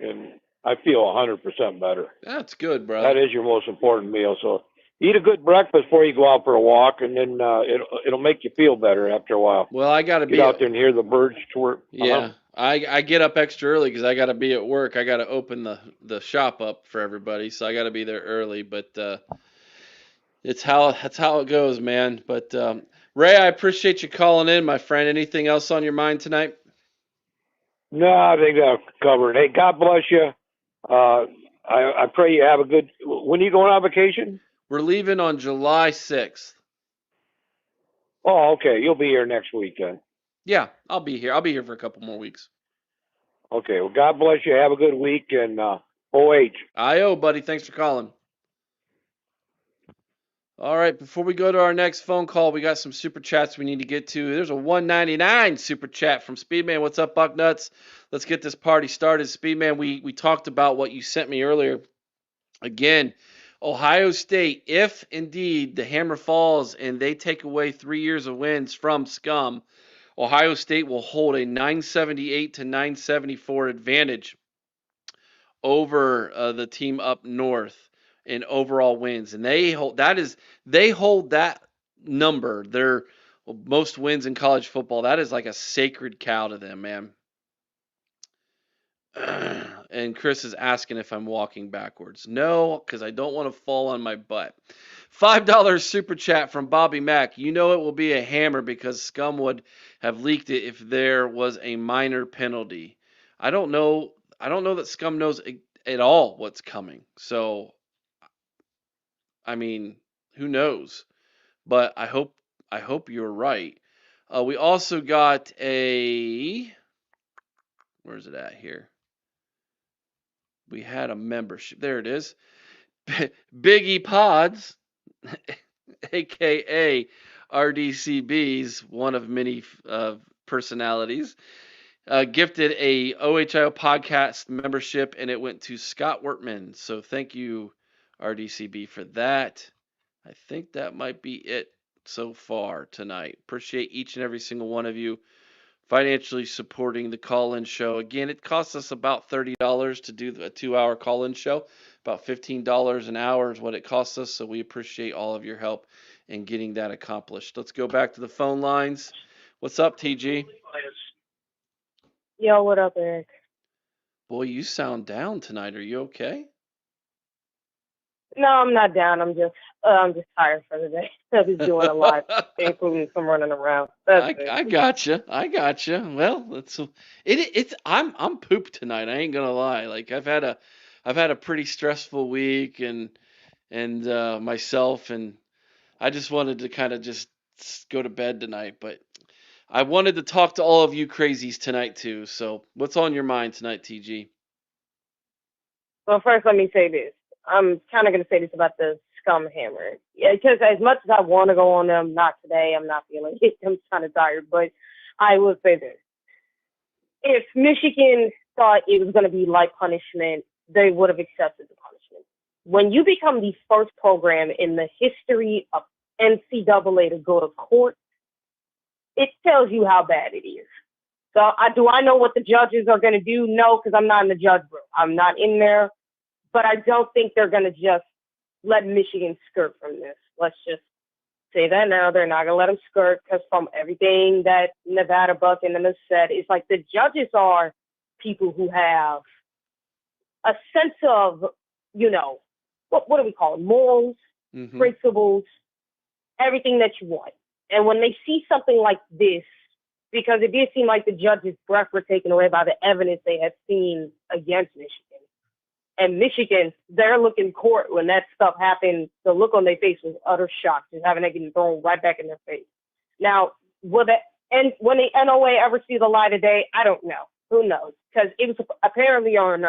And I feel 100% better. that's good, brother. That is your most important meal. So eat a good breakfast before you go out for a walk, and then it'll make you feel better after a while. Well, I got to Get be out there and hear the birds twerp. Yeah, I get up extra early because I got to be at work. I got to open the shop up for everybody, so I got to be there early. But that's how it goes, man. But Ray, I appreciate you calling in, my friend. Anything else on your mind tonight? No, I think that'll cover it. Hey, God bless you. I pray you have a good. When are you going on vacation? We're leaving on July 6th. Oh, okay. You'll be here next week then. Yeah, I'll be here. I'll be here for a couple more weeks. Okay. Well, God bless you. Have a good week, and OH. IO, buddy. Thanks for calling. All right, before we go to our next phone call, we got some super chats we need to get to. There's a $1.99 super chat from Speedman. What's up, Bucknuts? Let's get this party started. Speedman, we talked about what you sent me earlier. Again, Ohio State, if indeed the hammer falls and they take away 3 years of wins from Scum, Ohio State will hold a 978 to 974 advantage over the team up north in overall wins, and they hold that number, their most wins in college football. That is like a sacred cow to them, man. And Chris is asking if I'm walking backwards. No, because I don't want to fall on my butt. $5 super chat from Bobby Mack. You know it will be a hammer because Scum would have leaked it if there was a minor penalty. I don't know that Scum knows at all what's coming. So, I mean, who knows? But I hope you're right. We also got where's it at here? We had a membership. There it is. Biggie Pods, aka RDCB's one of many personalities, gifted a OHIO podcast membership, and it went to Scott Wortman. So thank you, RDCB, for that. I think that might be it so far tonight. Appreciate each and every single one of you financially supporting the call-in show. Again, it costs us about $30 to do a 2-hour call-in show. About $15 an hour is what it costs us, so we appreciate all of your help in getting that accomplished. Let's go back to the phone lines. What's up, TG? Yo, what up, Eric? Boy, you sound down tonight. Are you okay? No, I'm not down. I'm just tired for the day. I've been doing a lot, including some running around. I gotcha. Well, I'm pooped tonight. I ain't gonna lie. Like I've had a pretty stressful week and myself, and I just wanted to kind of just go to bed tonight. But I wanted to talk to all of you crazies tonight too. So what's on your mind tonight, TG? Well, first, let me say this. I'm kind of going to say this about the Scum Hammer. Yeah, because as much as I want to go on them, not today. I'm not feeling it. I'm kind of tired. But I will say this. If Michigan thought it was going to be light punishment, they would have accepted the punishment. When you become the first program in the history of NCAA to go to court, it tells you how bad it is. So do I know what the judges are going to do? No, because I'm not in the judge room. I'm not in there. But I don't think they're going to just let Michigan skirt from this. Let's just say that now. They're not going to let them skirt because from everything that Nevada Buck and them has said, it's like the judges are people who have a sense of, what do we call it? Morals, principles, everything that you want. And when they see something like this, because it did seem like the judges' breath were taken away by the evidence they had seen against Michigan. And Michigan, their look in court when that stuff happened, the look on their face was utter shock, just having it getting thrown right back in their face. Now, will the and when the NOA ever sees the light of day, I don't know. Who knows? Because it was apparently on.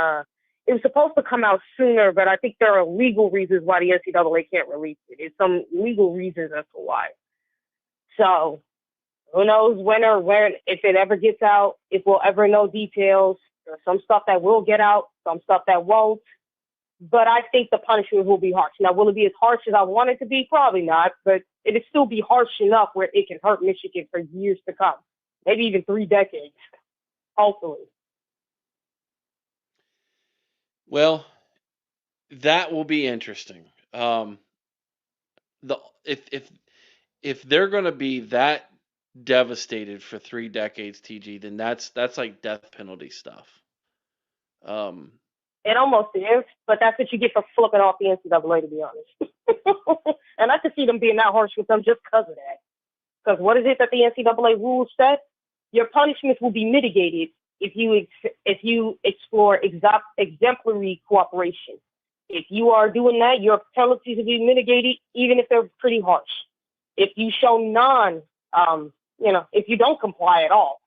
It was supposed to come out sooner, but I think there are legal reasons why the NCAA can't release it. It's some legal reasons as to why. So who knows when or where, if it ever gets out, if we'll ever know details. There's some stuff that will get out, some stuff that won't. But I think the punishment will be harsh. Now, will it be as harsh as I want it to be? Probably not, but it'll still be harsh enough where it can hurt Michigan for years to come, maybe even 3 decades, hopefully. Well, that will be interesting. If they're going to be that devastated for 3 decades, TG, then that's like death penalty stuff. It almost is, but that's what you get for flipping off the NCAA, to be honest. And I could see them being that harsh with them just because of that. Because what is it that the NCAA rules said? Your punishments will be mitigated if you explore exemplary cooperation. If you are doing that, your penalties will be mitigated, even if they're pretty harsh. If you show if you don't comply at all,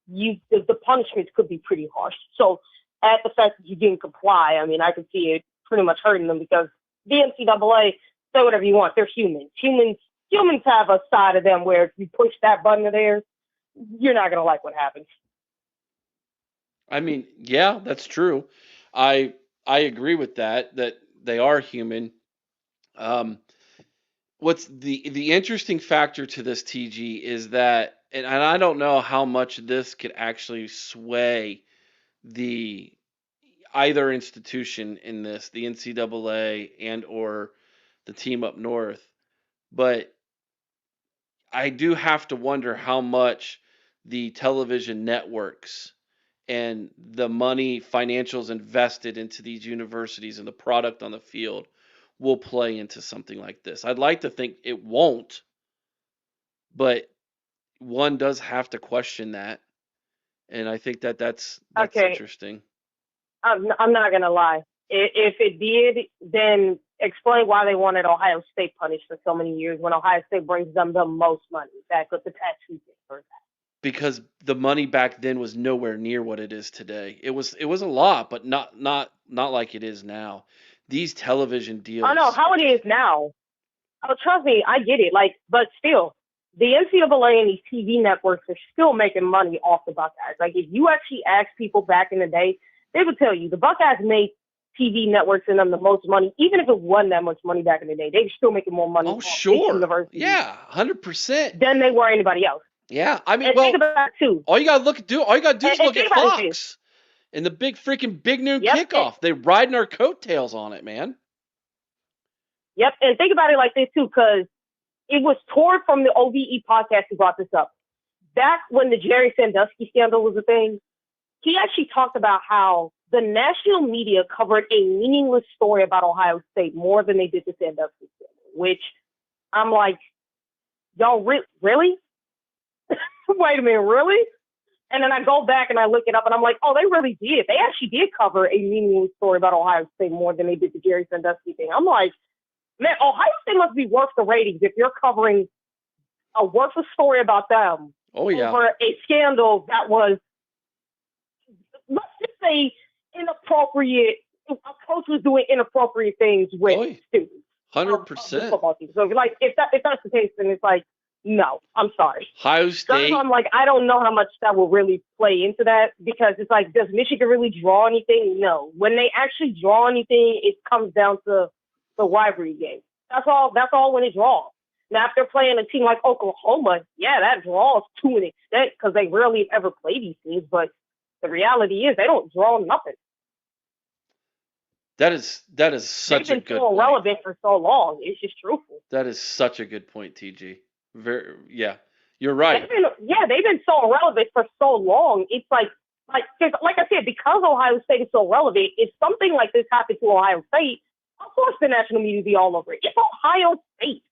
the punishments could be pretty harsh. So at the fact that you didn't comply, I mean, I could see it pretty much hurting them because the NCAA, say whatever you want, they're humans. Humans have a side of them where if you push that button of theirs, you're not going to like what happens. I mean, yeah, that's true. I agree with that they are human. What's the interesting factor to this, TG, is that, and I don't know how much this could actually sway the either institution in this, the NCAA and or the team up north, but I do have to wonder how much the television networks and the money financials invested into these universities and the product on the field will play into something like this. I'd like to think it won't, but one does have to question that. And I think that's Okay. interesting. I'm not going to lie. If it did, then explain why they wanted Ohio State punished for so many years when Ohio State brings them the most money back with the tax rebate for that. Because the money back then was nowhere near what it is today. It was a lot, but not like it is now. These television deals. I know how it is now. Oh, trust me, I get it. But still, the NCAA and these TV networks are still making money off the Buckeyes. Like, if you actually ask people back in the day, they would tell you the Buckeyes made TV networks and them the most money. Even if it wasn't that much money back in the day, they were still making more money. Oh, sure. Yeah, 100%. Than they were anybody else. Yeah, I mean, and think about it too. All you gotta do is look at Fox and the big noon kickoff. Yep. They're riding our coattails on it, man. Yep, and think about it like this too, because it was Tor from the OVE podcast who brought this up. Back when the Jerry Sandusky scandal was a thing, he actually talked about how the national media covered a meaningless story about Ohio State more than they did the Sandusky scandal, which I'm like, y'all really? Wait a minute, really? And then I go back and I look it up and I'm like, oh, they really did. They actually did cover a meaningless story about Ohio State more than they did the Jerry Sandusky thing. I'm like, man, Ohio State must be worth the ratings if you're covering a worthless story about them. Oh, yeah. Over a scandal that was, let's just say, inappropriate. A coach was doing inappropriate things with students. 100%. Football team. So, if that's the case, then it's like, no, I'm sorry. Ohio State. So I'm like, I don't know how much that will really play into that because it's like, does Michigan really draw anything? No. When they actually draw anything, it comes down to the rivalry game. That's all when it draws. Now, if they're playing a team like Oklahoma, yeah, that draws to an extent because they rarely ever play these teams. But the reality is they don't draw nothing. That is such a good point. They've been so irrelevant for so long. It's just truthful. That is such a good point, TG. Yeah, you're right. They've been so irrelevant for so long. It's like I said, because Ohio State is so relevant, if something like this happened to Ohio State, of course the national media would be all over it. It's Ohio State.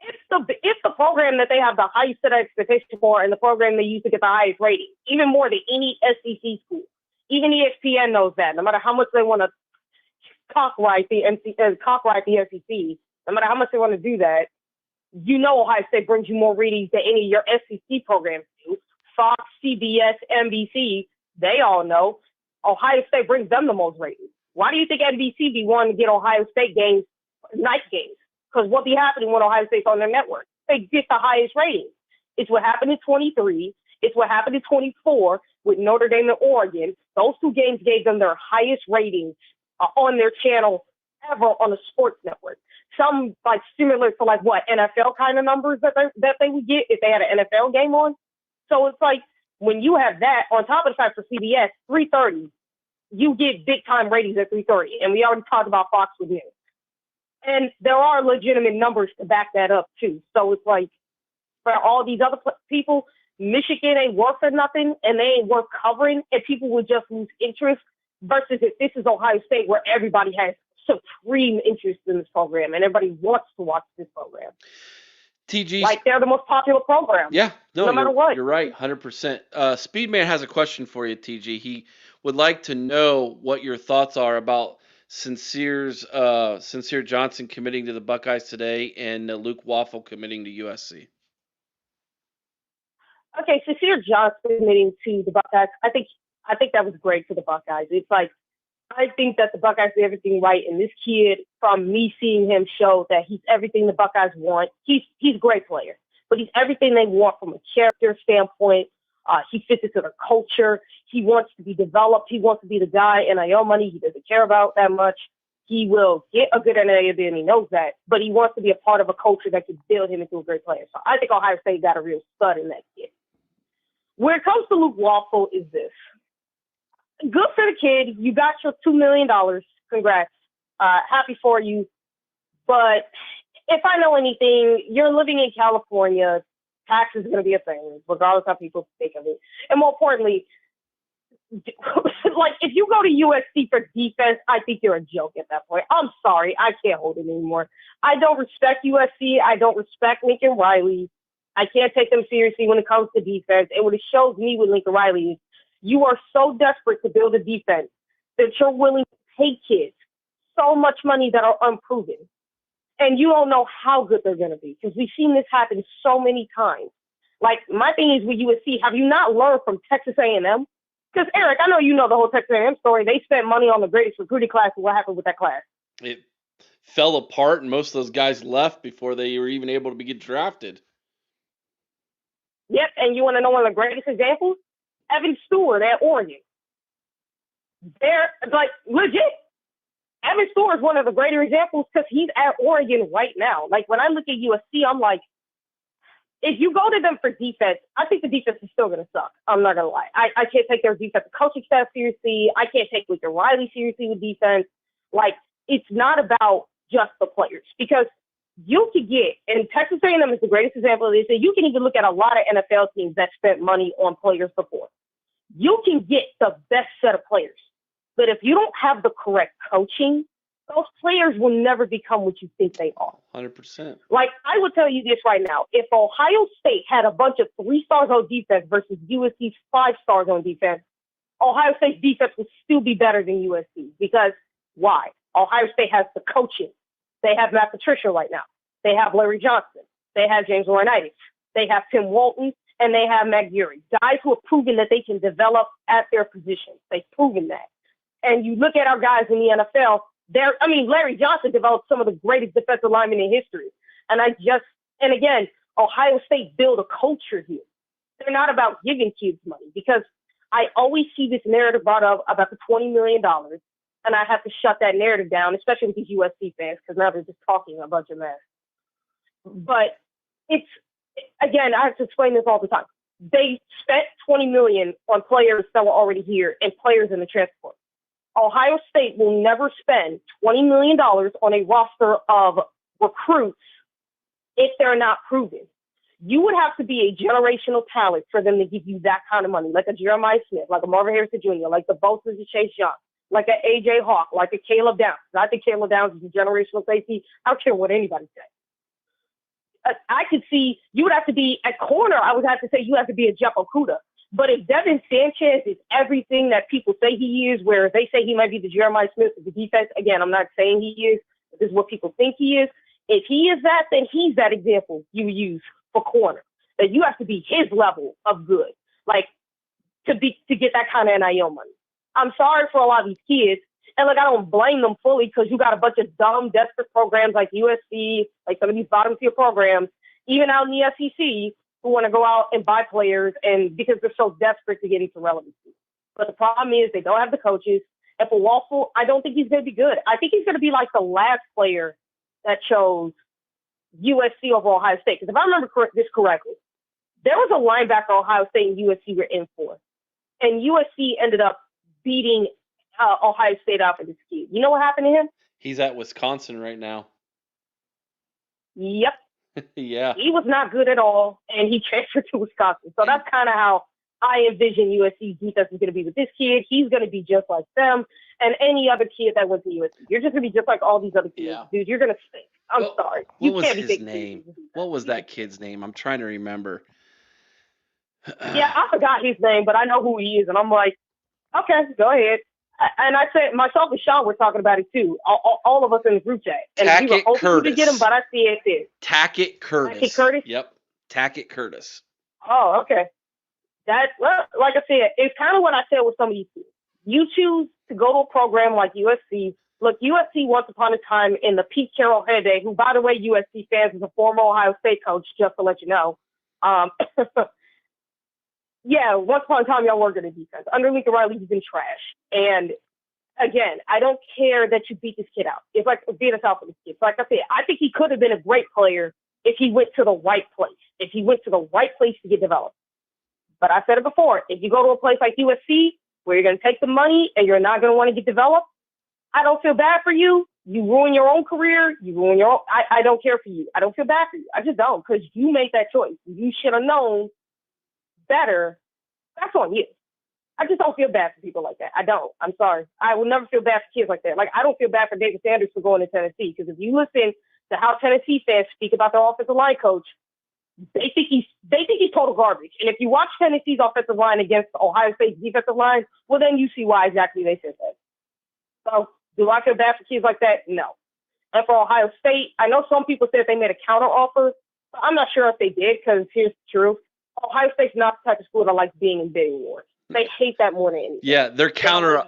It's the program that they have the highest set of expectation for and the program they use to get the highest rating, even more than any SEC school. Even ESPN knows that. No matter how much they want to copyright the SEC, no matter how much they want to do that, you know Ohio State brings you more ratings than any of your SEC programs do. Fox, CBS, NBC, they all know Ohio State brings them the most ratings. Why do you think NBC be wanting to get Ohio State games, night games? Because what be happening when Ohio State's on their network? They get the highest ratings. It's what happened in 23. It's what happened in 24 with Notre Dame and Oregon. Those two games gave them their highest ratings on their channel ever on a sports network. Some like similar to like what NFL kind of numbers that they would get if they had an NFL game on. So it's like when you have that on top of the fact for CBS 3:30, you get big time ratings at 3:30, and we already talked about Fox with News. And there are legitimate numbers to back that up too. So it's like for all these other people, Michigan ain't worth for nothing, and they ain't worth covering, and people would just lose interest. Versus if this is Ohio State, where everybody has supreme interest in this program, and everybody wants to watch this program. TG, like they're the most popular program. Yeah, no matter what. You're right, 100%. Speedman has a question for you, TG. He would like to know what your thoughts are about Sincere Johnson committing to the Buckeyes today and Luke Waffle committing to USC. Okay, Sincere Johnson committing to the Buckeyes. I think that was great for the Buckeyes. It's like I think that the Buckeyes did everything right, and this kid, from me seeing him, show that he's everything the Buckeyes want. He's a great player, but he's everything they want from a character standpoint. He fits into the culture. He wants to be developed. He wants to be the guy. NIL money he doesn't care about that much. He will get a good NIL deal, and he knows that, but he wants to be a part of a culture that could build him into a great player. So I think Ohio State got a real stud in that kid. When it comes to Luke Waffle, is this. Good for the kid. You got your $2 million. Congrats. Happy for you. But if I know anything, you're living in California. Tax is going to be a thing, regardless of how people think of it. And more importantly, like if you go to USC for defense, I think you're a joke at that point. I'm sorry. I can't hold it anymore. I don't respect USC. I don't respect Lincoln Riley. I can't take them seriously when it comes to defense. And what it shows me with Lincoln Riley is you are so desperate to build a defense that you're willing to pay kids so much money that are unproven. And you don't know how good they're going to be because we've seen this happen so many times. Like, my thing is with USC, have you not learned from Texas A&M? Because, Eric, I know you know the whole Texas A&M story. They spent money on the greatest recruiting class, and what happened with that class? It fell apart, and most of those guys left before they were even able to get drafted. Yep, and you want to know one of the greatest examples? Evan Stewart at Oregon. They're, like, legit. Evan Stewart is one of the greater examples because he's at Oregon right now. Like, when I look at USC, I'm like, if you go to them for defense, I think the defense is still going to suck. I'm not going to lie. I can't take their defensive coaching staff seriously. I can't take Lincoln Riley seriously with defense. Like, it's not about just the players because you could get, and Texas A&M is the greatest example of this, and you can even look at a lot of NFL teams that spent money on players before. You can get the best set of players. But if you don't have the correct coaching, those players will never become what you think they are. 100%. Like, I will tell you this right now. If Ohio State had a bunch of 3-stars on defense versus USC's 5-stars on defense, Ohio State's defense would still be better than USC. Because why? Ohio State has the coaching. They have Matt Patricia right now. They have Larry Johnson. They have James Laurinaitis. They have Tim Walton. And they have McGeary. Guys who have proven that they can develop at their positions. They've proven that. And you look at our guys in the NFL, Larry Johnson developed some of the greatest defensive linemen in history. And again, Ohio State built a culture here. They're not about giving kids money because I always see this narrative brought up about the $20 million. And I have to shut that narrative down, especially with these USC fans, because now they're just talking a bunch of mess. But again, I have to explain this all the time. They spent $20 million on players that were already here and players in the transport. Ohio State will never spend $20 million on a roster of recruits if they're not proven. You would have to be a generational talent for them to give you that kind of money, like a Jeremiah Smith, like a Marvin Harrison Jr., like the Bosa's of Chase Young, like a A.J. Hawk, like a Caleb Downs. I think Caleb Downs is a generational safety. I don't care what anybody says. I could see you would have to be at corner. I would have to say you have to be a Jeff Okuda. But if Devin Sanchez is everything that people say he is, where they say he might be the Jeremiah Smith of the defense, again, I'm not saying he is. This is what people think he is. If he is that, then he's that example you use for corner. That you have to be his level of good. like to get that kind of NIL money. I'm sorry for a lot of these kids. And I don't blame them fully because you got a bunch of dumb, desperate programs like USC, like some of these bottom tier programs, even out in the SEC, who want to go out and buy players and because they're so desperate to get into relevancy. But the problem is they don't have the coaches. And for Waffle, I don't think he's going to be good. I think he's going to be like the last player that chose USC over Ohio State. Because if I remember this correctly, there was a linebacker Ohio State and USC were in for. And USC ended up beating Ohio State out for this kid. You know what happened to him? He's at Wisconsin right now. Yep. Yeah. He was not good at all, and he transferred to Wisconsin. So that's kind of how I envision USC's defense is going to be with this kid. He's going to be just like them and any other kid that went to USC. You're just going to be just like all these other kids. Yeah. Dude, you're going to stink. I'm sorry. What was his name? What was that kid's name? I'm trying to remember. Yeah, I forgot his name, but I know who he is, and I'm like, okay, go ahead. And I said, myself and Sean were talking about it too. All of us in the group chat. And we were hoping to get him, but I see it there. Tackett Curtis. Tackett Curtis? Yep. Tackett Curtis. Oh, okay. Well, like I said, it's kind of what I said with some of these kids. You choose to go to a program like USC. Look, USC once upon a time in the Pete Carroll heyday, who, by the way, USC fans is a former Ohio State coach, just to let you know. Yeah, once upon a time, y'all were good at defense. Under Lincoln Riley, you've been trash. And again, I don't care that you beat this kid out. It's like beat us out for this kid. So like I said, I think he could have been a great player if he went to the right place. If he went to the right place to get developed. But I said it before, if you go to a place like USC where you're going to take the money and you're not going to want to get developed, I don't feel bad for you. You ruin your own career. You ruin your own. I don't care for you. I don't feel bad for you. I just don't, because you made that choice. You should have known better. That's on you. I just don't feel bad for people like that. I don't. I'm sorry. I will never feel bad for kids like that. Like, I don't feel bad for David Sanders for going to Tennessee, because if you listen to how Tennessee fans speak about their offensive line coach, they think he's total garbage. And if you watch Tennessee's offensive line against Ohio State's defensive line, well, then you see why exactly they said that. So, do I feel bad for kids like that? No. And for Ohio State, I know some people said they made a counter offer, but I'm not sure if they did, because here's the truth. Ohio State's not the type of school that likes being in bidding wars. They hate that more than anything. Yeah, their counter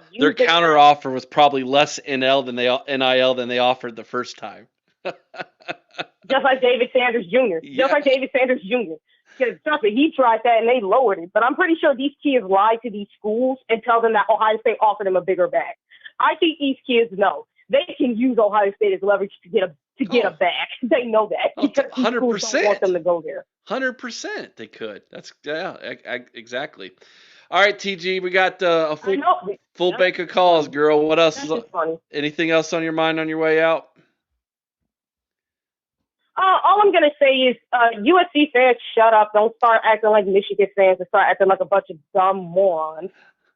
offer was probably less NIL than they offered the first time. Just like David Sanders Jr. Yeah. Just like David Sanders Jr. Because trust me, he tried that and they lowered it. But I'm pretty sure these kids lie to these schools and tell them that Ohio State offered them a bigger bag. I think these kids know they can use Ohio State as leverage to get a bag. They know that because 100%. Schools don't want them to go there. 100% they could. That's exactly. All right, TG, we got a full bank of calls, girl. What else? Anything else on your mind on your way out? All I'm going to say is USC fans, shut up. Don't start acting like Michigan fans and start acting like a bunch of dumb morons.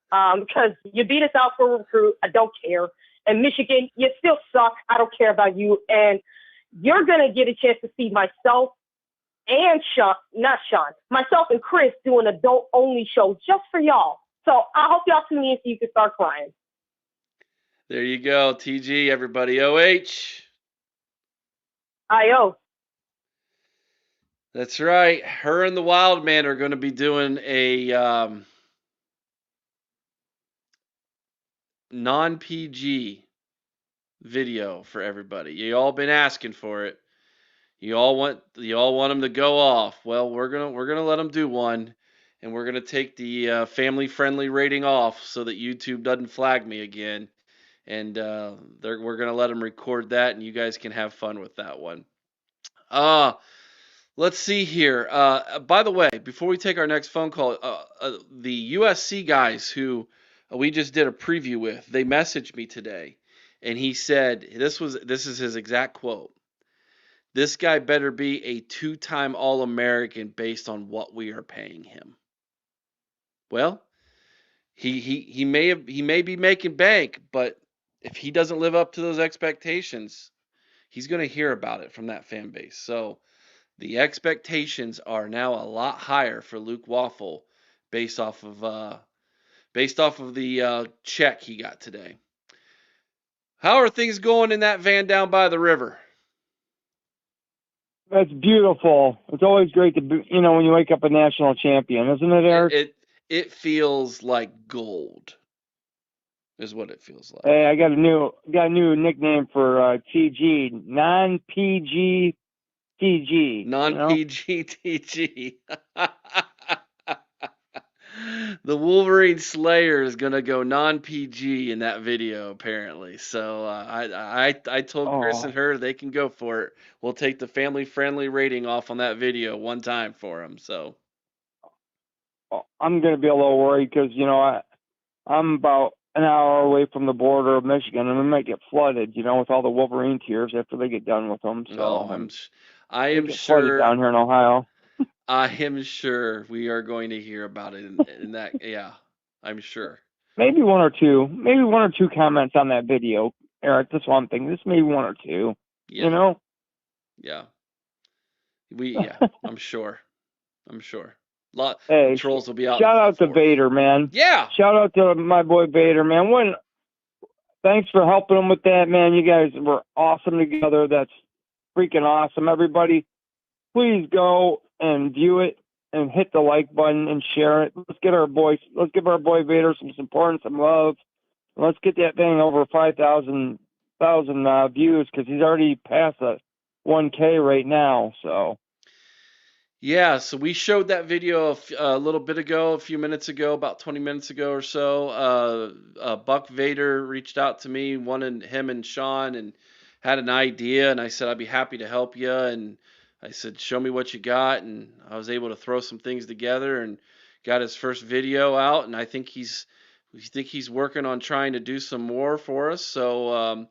Because you beat us out for a recruit. I don't care. And Michigan, you still suck. I don't care about you. And you're going to get a chance to see myself and myself and Chris do an adult-only show just for y'all. So I hope y'all tune in so you can start crying. There you go, TG, everybody. OH. I.O. That's right. Her and the Wild Man are going to be doing a non-PG video for everybody. You all been asking for it. You all want them to go off. Well, we're gonna let them do one, and we're gonna take the family-friendly rating off so that YouTube doesn't flag me again. And we're gonna let them record that, and you guys can have fun with that one. Let's see here. By the way, before we take our next phone call, the USC guys who we just did a preview with, they messaged me today, and he said this is his exact quote. This guy better be a 2-time All-American based on what we are paying him. Well, he may be making bank, but if he doesn't live up to those expectations, he's going to hear about it from that fan base. So the expectations are now a lot higher for Luke Waffle based off of the check he got today. How are things going in that van down by the river? That's beautiful. It's always great to be, when you wake up a national champion, isn't it, Eric? it feels like gold, is what it feels like. Hey, I got a new nickname for TG, non-PG TG. Non-PGTG. The Wolverine Slayer is gonna go non-PG in that video, apparently. So I told Chris and Oh, her they can go for it. We'll take the family-friendly rating off on that video one time for them. So I'm gonna be a little worried because I'm about an hour away from the border of Michigan, and we might get flooded, with all the Wolverine tears after they get done with them. oh, So I they am get flooded down sure here in Ohio. I am sure we are going to hear about it in that. Yeah, I'm sure. Maybe one or two comments on that video, Eric. That's one thing. This maybe one or two. Yeah, yeah. Yeah. I'm sure. I'm sure. Lot Hey, trolls will be out. shout out to for it. Vader, man. Yeah. Shout out to my boy Vader, man. Thanks for helping him with that, man. You guys were awesome together. That's freaking awesome. Everybody, please go and view it and hit the like button and share it. Let's give our boy Vader some support and some love. Let's get that thing over 5,000 views because he's already passed the 1K right now. So Yeah, so we showed that video a little bit ago, a few minutes ago, about 20 minutes ago or so. Buck Vader reached out to me, wanted him and Sean, and had an idea, and I said I'd be happy to help you. And I said, show me what you got, and I was able to throw some things together and got his first video out. And we think he's working on trying to do some more for us. So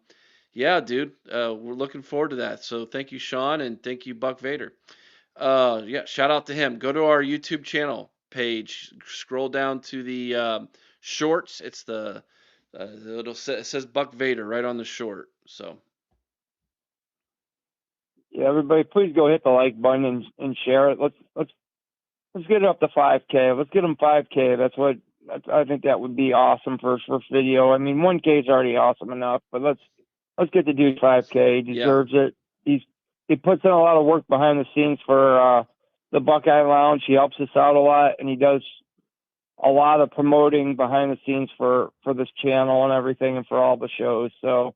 yeah, dude, we're looking forward to that. So thank you, Sean, and thank you, Buck Vader. Yeah, shout out to him. Go to our YouTube channel page. Scroll down to the shorts. It's it says Buck Vader right on the short. So yeah, everybody, please go hit the like button and share it. Let's get it up to 5K. Let's get them 5K. I think that would be awesome for his first video. I mean, 1K is already awesome enough, but let's get the dude 5K. He deserves it. He puts in a lot of work behind the scenes for the Buckeye Lounge. He helps us out a lot, and he does a lot of promoting behind the scenes for this channel and everything and for all the shows. So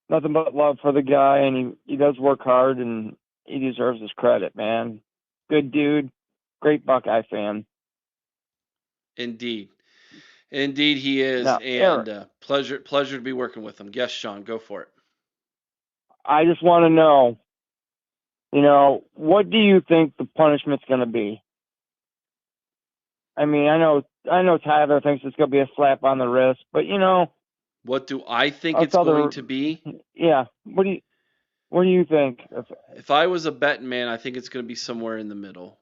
nothing but love for the guy, and he does work hard, and he deserves his credit, man. Good dude. Great Buckeye fan. indeed, indeed he is, Now, and Eric, pleasure to be working with him. Yes, Sean, go for it. I just want to know, what do you think the punishment's going to be? I mean, I know Tyler thinks it's going to be a slap on the wrist, but What do I think it's going to be? Yeah. What do you think? If I was a betting man, I think it's going to be somewhere in the middle.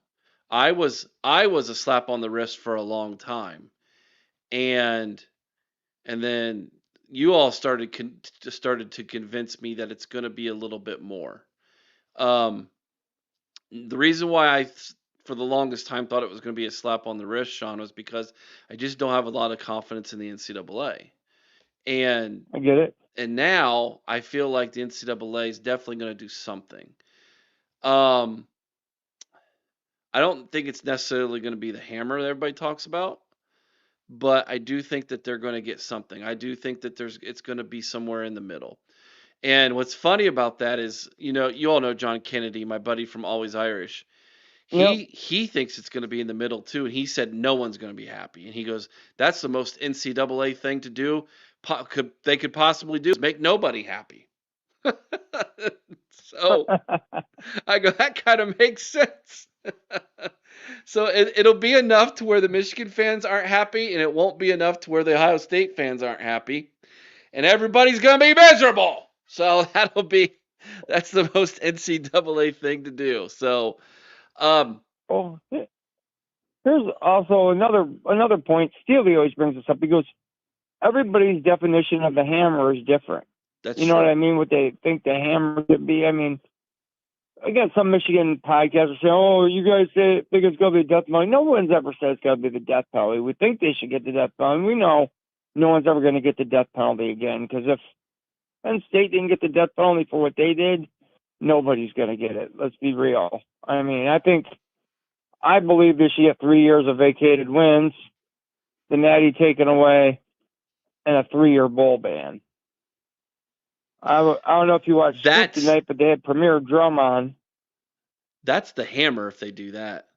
I was a slap on the wrist for a long time, and then you all started to convince me that it's going to be a little bit more. The reason why for the longest time thought it was going to be a slap on the wrist, Sean, was because I just don't have a lot of confidence in the NCAA, and I get it. and now I feel like the NCAA is definitely going to do something. Um, I don't think it's necessarily going to be the hammer that everybody talks about, but I do think that they're going to get something. I do think that it's going to be somewhere in the middle. And what's funny about that is, you all know John Kennedy, my buddy from Always Irish. Yep. He thinks it's going to be in the middle too, and he said no one's going to be happy. And he goes, "That's the most NCAA thing to do. They could possibly do is make nobody happy." So I go, that kind of makes sense. So it'll be enough to where the Michigan fans aren't happy, and it won't be enough to where the Ohio State fans aren't happy, and everybody's gonna be miserable. So that's the most NCAA thing to do. So, Oh, here's also another point. Steely always brings this up. He goes, everybody's definition of the hammer is different. that's You know true. what I mean? What they think the hammer could be. I mean, I got some Michigan podcasters saying, "Oh, you guys think it's going to be the death penalty." No one's ever said it's going to be the death penalty. We think they should get the death penalty. We know no one's ever going to get the death penalty again, because if Penn State didn't get the death penalty for what they did, nobody's going to get it. Let's be real. I mean, I believe they should get 3 years of vacated wins. the Natty taken away, and a 3-year bowl ban. I don't know if you watched Scoop That's tonight, but they had Premier Drum on. that's the hammer if they do that.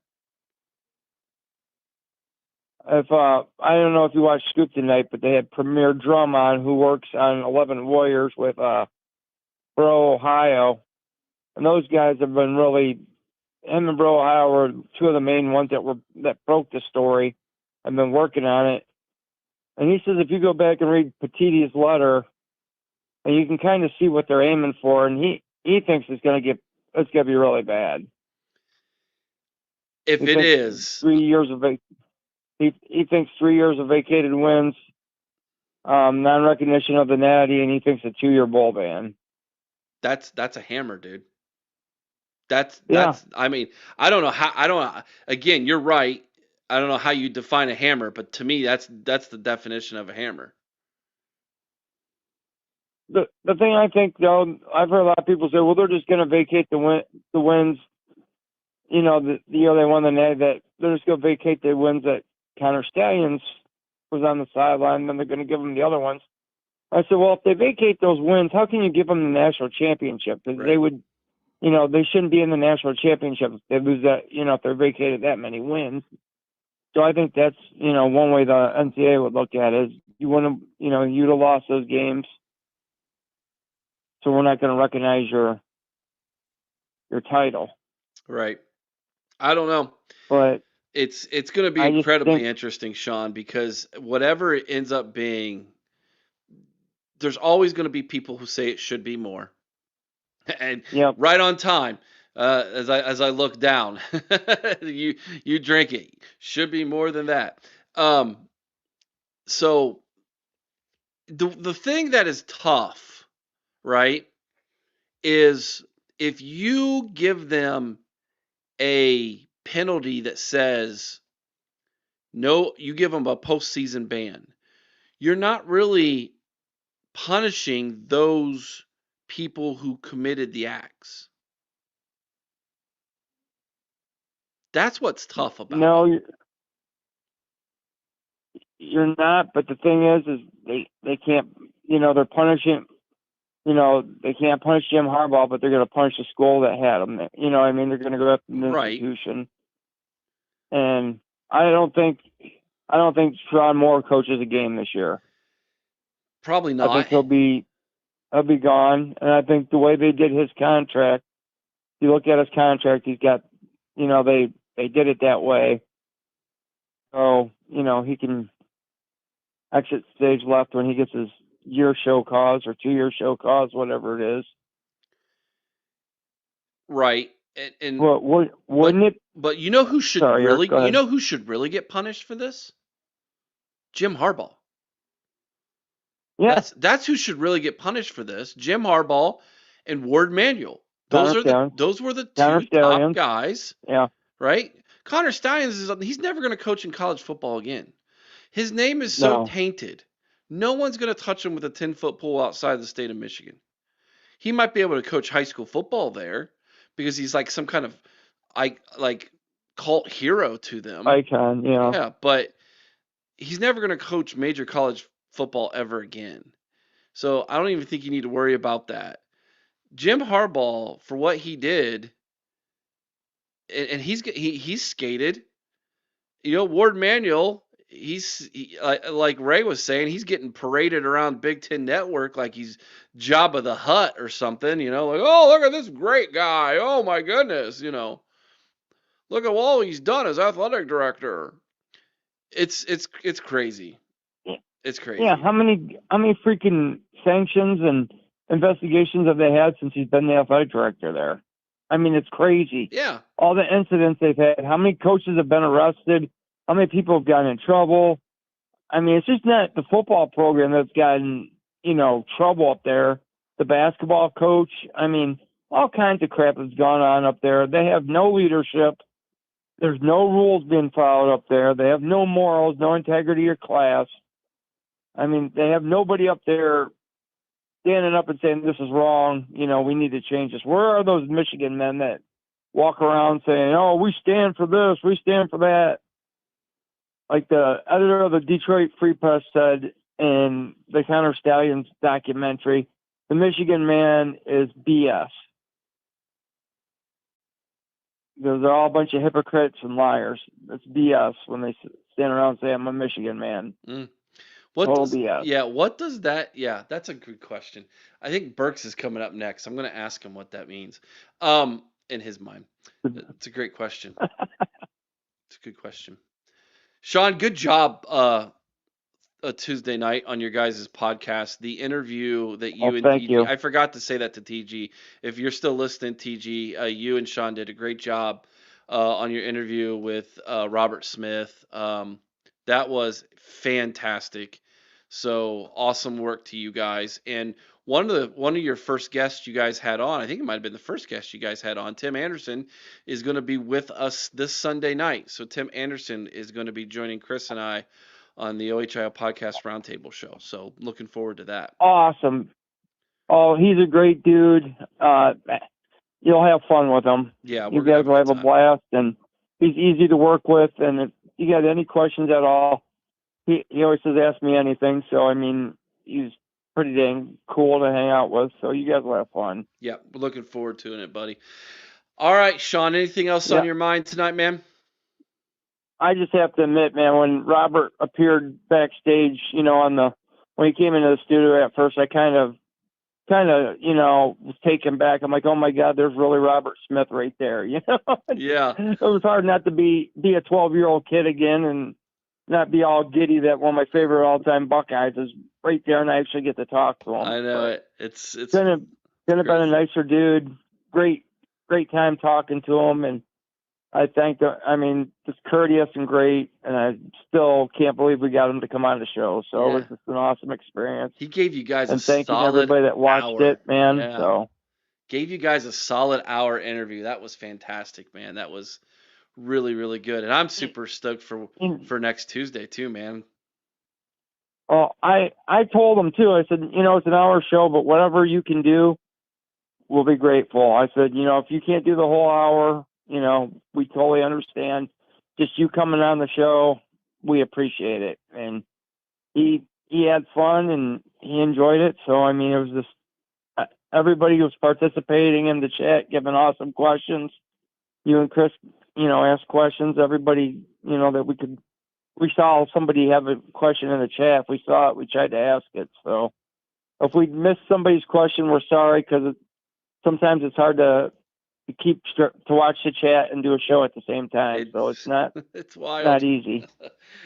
If I don't know if you watched Scoop tonight, but they had Premier Drum on, who works on 11 Warriors with Bro Ohio, and those guys have been really. Him and Bro Ohio were two of the main ones that broke the story. I've been working on it, and he says if you go back and read Petitti's letter, and you can kind of see what they're aiming for, and he thinks it's going to be really bad. If He it thinks is, 3 years of he thinks 3 years of vacated wins, non-recognition of the Natty, and he thinks a 2-year bowl ban. that's a hammer, dude. That's Yeah. I mean, I don't know. Again, you're right. I don't know how you define a hammer, but to me, that's the definition of a hammer. The thing I think though, I've heard a lot of people say, well, they're just going to vacate the wins. You know, the year they won the Natty, that they're just going to vacate the wins that Connor Stallions was on the sideline, and then they're going to give them the other ones. I said, well, if they vacate those wins, how can you give them the national championship? Because Right. they would, they shouldn't be in the national championship if they lose that, if they're vacated that many wins. So I think that's, one way the NCAA would look at it is you want to, you'd have lost those games. So we're not going to recognize your title. Right. I don't know. But It's going to be I just incredibly think, interesting, Sean, because whatever it ends up being, there's always going to be people who say it should be more. And yep. right on time, as I look down, you drink it. Should be more than that. So the thing that is tough, right, is if you give them a penalty that says no, you give them a postseason ban. You're not really punishing those people who committed the acts. That's what's tough about it. No, you're not. But the thing is they can't, they're punishing, they can't punish Jim Harbaugh, but they're going to punish the school that had him. I mean, they're going to go after the Right. institution. And I don't think Sean Moore coaches a game this year. Probably I think not. he'll be gone. And I think the way they did his contract, if you look at his contract, he's got, they did it that way. So, he can exit stage left when he gets his year show cause or 2-year show cause, whatever it is. Right. And Well, wouldn't it? But you know who should Sorry, Eric, really go ahead. you know who should really get punished for this? Jim Harbaugh. Yeah. That's who should really get punished for this. Jim Harbaugh and Ward Manuel. Connor Those were the Connor two top Stallions. guys. Yeah. Right? Connor Stallions he's never going to coach in college football again. His name is so No. tainted. No one's going to touch him with a 10-foot pole outside the state of Michigan. He might be able to coach high school football there because he's like some kind of cult hero to them. Icon, yeah. Yeah, but he's never going to coach major college football ever again. So I don't even think you need to worry about that. Jim Harbaugh, for what he did, and he's skated. Ward Manuel, like Ray was saying, he's getting paraded around Big Ten Network like he's Jabba the Hutt or something. Like, oh, look at this great guy. Oh my goodness, look at all he's done as athletic director. It's crazy. It's crazy. Yeah, how many freaking sanctions and investigations have they had since he's been the athletic director there? I mean, it's crazy. Yeah. All the incidents they've had, how many coaches have been arrested, how many people have gotten in trouble. I mean, it's just not the football program that's gotten, trouble up there. The basketball coach, I mean, all kinds of crap has gone on up there. They have no leadership. There's no rules being followed up there. They have no morals, no integrity or class. I mean, they have nobody up there standing up and saying, this is wrong. We need to change this. Where are those Michigan men that walk around saying, oh, we stand for this, we stand for that? like the editor of the Detroit Free Press said in the Counter Stallions documentary, the Michigan man is BS. Those are all a bunch of hypocrites and liars. It's BS when they stand around and say, I'm a Michigan man. What Total does BS. yeah? What does that? Yeah, that's a good question. I think Burks is coming up next. I'm going to ask him what that means. In his mind, it's a great question. It's a good question. Sean, good job. A Tuesday night on your guys' podcast. The interview that you and thank TG, you. I forgot to say that to TG. If you're still listening, TG, you and Sean did a great job on your interview with Robert Smith. That was fantastic. So awesome work to you guys. And one of your first guests you guys had on, I think it might have been the first guest you guys had on, Tim Anderson, is going to be with us this Sunday night. So Tim Anderson is going to be joining Chris and I on the OHIO Podcast Roundtable show. So looking forward to that. Awesome. Oh, he's a great dude. You'll have fun with him. Yeah, you guys will have a blast, and he's easy to work with. And if you got any questions at all, he always says, ask me anything. So, I mean, he's pretty dang cool to hang out with. So you guys will have fun. Yeah, we're looking forward to it, buddy. All right, Sean, anything else on your mind tonight, man? I just have to admit, man, when Robert appeared backstage, when he came into the studio at first, I kind of, was taken back. I'm like, oh my God, there's really Robert Smith right there. Yeah. It was hard not to be a 12-year-old kid again and not be all giddy that one of my favorite all-time Buckeyes is right there, and I actually get to talk to him. I know it. It's couldn't have been a nicer dude. Great time talking to him, and I think just courteous and great, and I still can't believe we got him to come on the show. So it was just an awesome experience. He gave you guys and a solid thank you to everybody that watched it, man. Yeah. So gave you guys a solid hour interview. That was fantastic, man. That was really, really good, and I'm super stoked for next Tuesday too, man. Well, I told him too. I said, it's an hour show, but whatever you can do, we'll be grateful. I said, if you can't do the whole hour, we totally understand. Just you coming on the show, we appreciate it. And he had fun and he enjoyed it. So, it was just everybody was participating in the chat, giving awesome questions. You and Chris, asked questions. Everybody, that we saw somebody have a question in the chat. If we saw it, we tried to ask it. So if we missed somebody's question, we're sorry, because sometimes it's hard to watch the chat and do a show at the same time. So it's not it's wild. Not easy.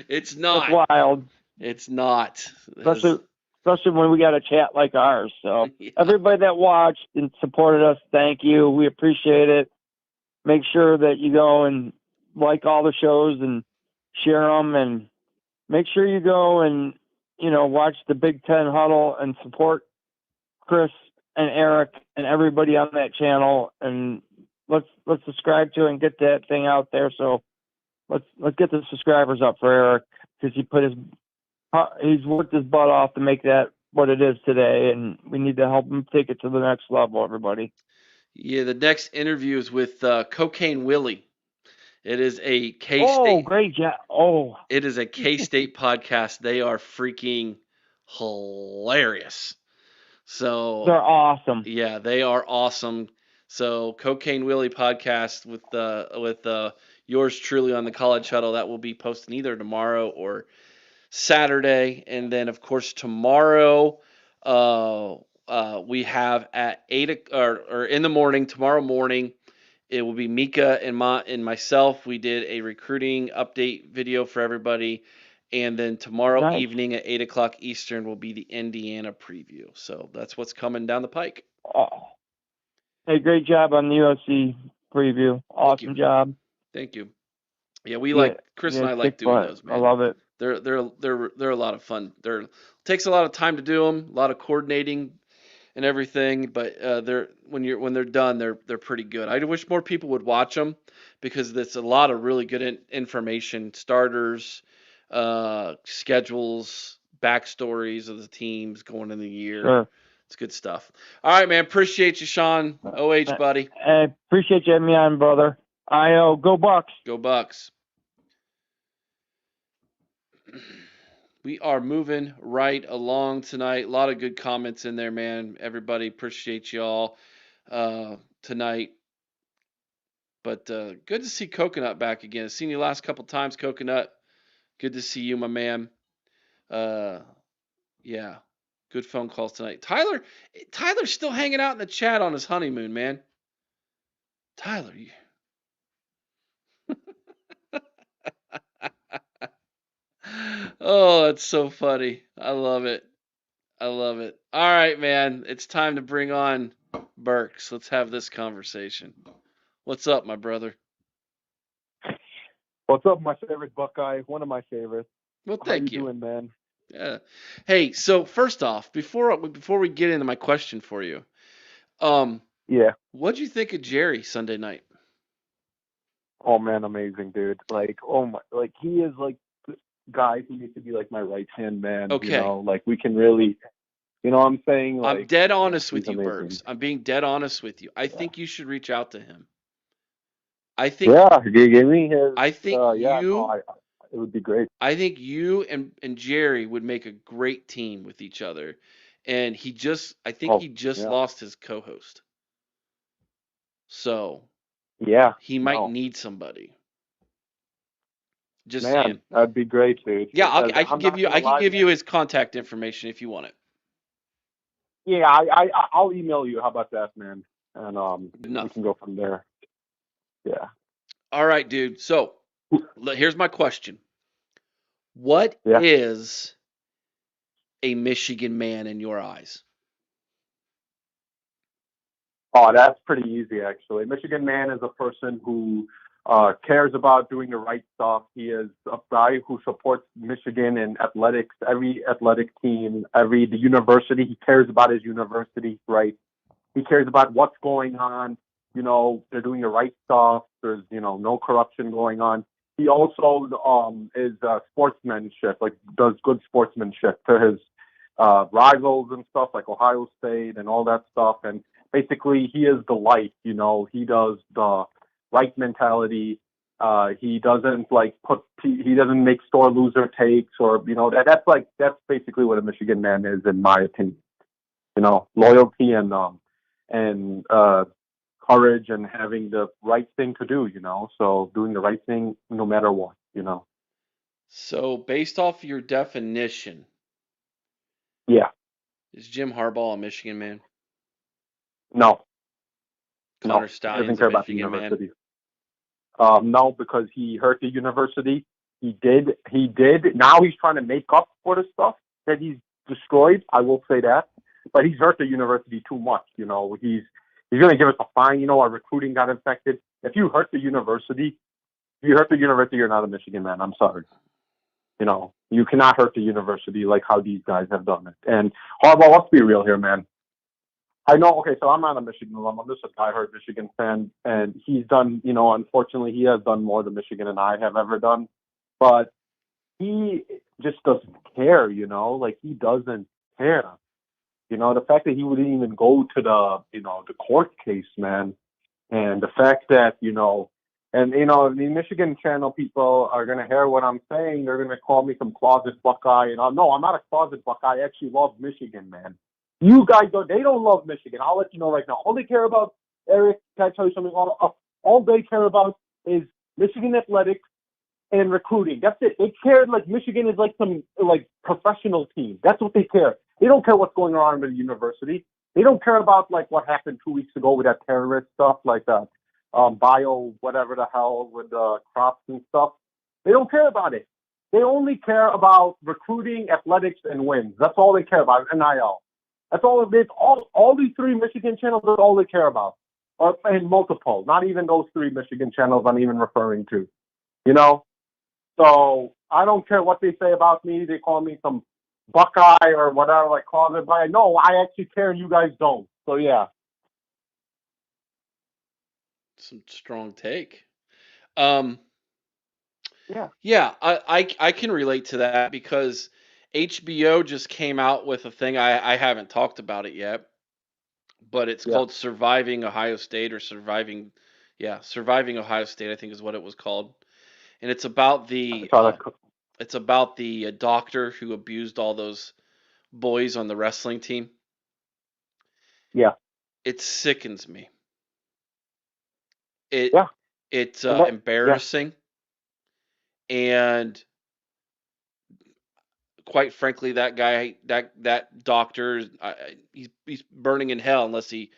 It's not. It's wild. It's not. Especially when we got a chat like ours. So everybody that watched and supported us, thank you. We appreciate it. Make sure that you go and like all the shows and share them, and make sure you go and watch the Big Ten Huddle and support Chris and Eric and everybody on that channel, and let's subscribe to it and get that thing out there. So let's get the subscribers up for Eric, because he's worked his butt off to make that what it is today, and we need to help him take it to the next level, everybody. Yeah, the next interview is with Cocaine Willie. It is a K-State. Oh, great job. Oh. It is a K-State podcast. They are freaking hilarious. So they're awesome. Yeah, they are awesome. So Cocaine Willie podcast with yours truly on the College Huddle, that will be posted either tomorrow or Saturday. And then of course tomorrow we have at 8 or in the morning, tomorrow morning, it will be Mika and myself. We did a recruiting update video for everybody. And then tomorrow evening at 8 o'clock Eastern will be the Indiana preview. So that's what's coming down the pike. Oh. Hey, great job on the USC preview. Awesome job. Thank you. Yeah, Chris and I like doing those, man. I love it. They're a lot of fun. Takes a lot of time to do them, a lot of coordinating and everything, but when they're done, they're pretty good. I wish more people would watch them, because there's a lot of really good information, starters, schedules, backstories of the teams going in the year. Sure. It's good stuff. All right, man. Appreciate you, Sean. OH, buddy. I appreciate you having me on, brother. Go Bucks. Go Bucks. we are moving right along tonight. A lot of good comments in there, man. Everybody appreciate y'all tonight. But good to see Coconut back again. I've seen you last couple times, Coconut. Good to see you, my man. Uh, yeah, good phone calls tonight. Tyler's still hanging out in the chat on his honeymoon, man. Tyler, oh, that's so funny. I love it. I love it. All right, man. It's time to bring on Burks. Let's have this conversation. What's up, my brother? What's up, my favorite Buckeye? One of my favorites. Well, How you thank you. doing, man? Yeah. Hey, so first off, before we get into my question for you, Yeah. what'd you think of Jerry Sunday night? Oh man, amazing, dude. Like, oh my, like he is like the guy who needs to be like my right hand man. Okay. You know, like we can really, you know, what I'm saying, like I'm dead yeah, honest he's with you, amazing. Burks. I'm being dead honest with you. I Yeah. think you should reach out to him. I think Yeah, give me his. I think Yeah, no, you it would be great. I think you and Jerry would make a great team with each other. And I think Oh, he just yeah, lost his co-host. So yeah. he might No, need somebody. Just man, saying. that'd be great, dude. Yeah, Because I can I'm not gonna give lie. you his contact information if you want it. Yeah, I'll email you. How about that, man? And Good we enough. can go from there. Yeah. All right, dude. So here's my question. What Yeah. is a Michigan man in your eyes? Oh, that's pretty easy, actually. Michigan man is a person who cares about doing the right stuff. He is a guy who supports Michigan in athletics, every athletic team, the university. He cares about his university, right? He cares about what's going on. You know, they're doing the right stuff. There's, you know, no corruption going on. He also is sportsmanship, like does good sportsmanship to his rivals and stuff like Ohio State and all that stuff. And basically, he is the light. You know, he does the right mentality. He doesn't he doesn't make store loser takes or you know that's basically what a Michigan man is in my opinion. You know, loyalty and courage and having the right thing to do. You know, so doing the right thing no matter what. You know. So, based off your definition, Yeah. is Jim Harbaugh a Michigan man? No. Connor No. He doesn't Stalions a care about the Michigan man? university. No, because he hurt the university. He did. Now he's trying to make up for the stuff that he's destroyed. I will say that, but he's hurt the university too much. You know, he's going to give us a fine. You know, our recruiting got infected. If you hurt the university, you're not a Michigan man. I'm sorry. You know, you cannot hurt the university like how these guys have done it. And Harbaugh, let's be real here, man. I know. Okay, so I'm not a Michigan alum. I'm just a diehard Michigan fan, and he's done. You know, unfortunately, he has done more than Michigan and I have ever done. But he just doesn't care. You know, like he doesn't care. You know, the fact that he wouldn't even go to the court case, man, and the fact that the Michigan channel people are gonna hear what I'm saying. They're gonna call me some closet Buckeye, and no, I'm not a closet Buckeye. I actually love Michigan, man. You guys they don't love Michigan. I'll let you know right now. All they care about, Eric, can I tell you something? All they care about is Michigan athletics and recruiting. That's it. They care like Michigan is like some like professional team. That's what they care. They don't care what's going on with the university. They don't care about like what happened 2 weeks ago with that terrorist stuff, like that bio whatever the hell with the crops and stuff. They don't care about it. They only care about recruiting, athletics, and wins. That's all they care about. NIL. That's all it is. All these three Michigan channels. That's all they care about. And multiple. Not even those three Michigan channels I'm even referring to. You know. So I don't care what they say about me. They call me some Buckeye or whatever, like call it. But no, I actually care, and you guys don't. So yeah. Some strong take. Yeah. Yeah. I can relate to that because HBO just came out with a thing. I haven't talked about it yet, but it's Yeah. called Surviving Ohio State or Surviving Ohio State, I think is what it was called. And it's about I saw that. It's about the doctor who abused all those boys on the wrestling team. Yeah. It sickens me. It Yeah. it's And that, yeah. embarrassing, and quite frankly, that guy, that doctor, he's burning in hell unless he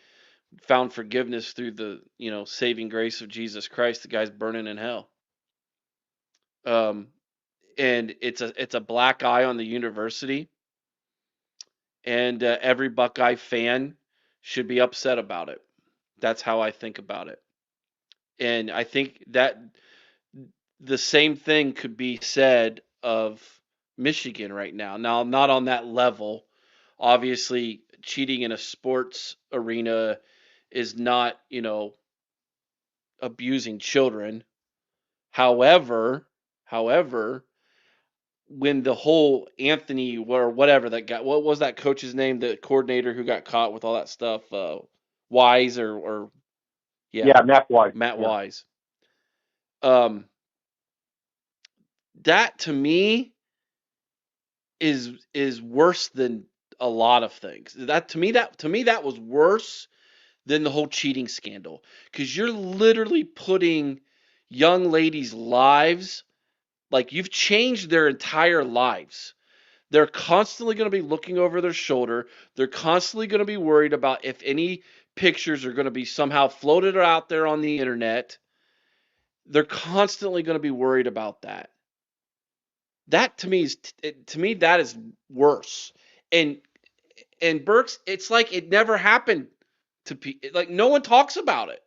found forgiveness through the saving grace of Jesus Christ. The guy's burning in hell. Um, and it's a black eye on the university, and every Buckeye fan should be upset about it. That's how I think about it, and I think that the same thing could be said of Michigan right now. Now, not on that level. Obviously, cheating in a sports arena is not, abusing children. However, when the whole Anthony or whatever that guy, what was that coach's name, the coordinator who got caught with all that stuff, Wise or yeah, Yeah, Matt White. Matt Yeah. Wise. That to me is worse than a lot of things. That was worse than the whole cheating scandal, because you're literally putting young ladies' lives, like, you've changed their entire lives. They're constantly going to be looking over their shoulder. They're constantly going to be worried about if any pictures are going to be somehow floated out there on the internet. They're constantly going to be worried about that. That to me that is worse. And Burks, it's like it never happened to like no one talks about it.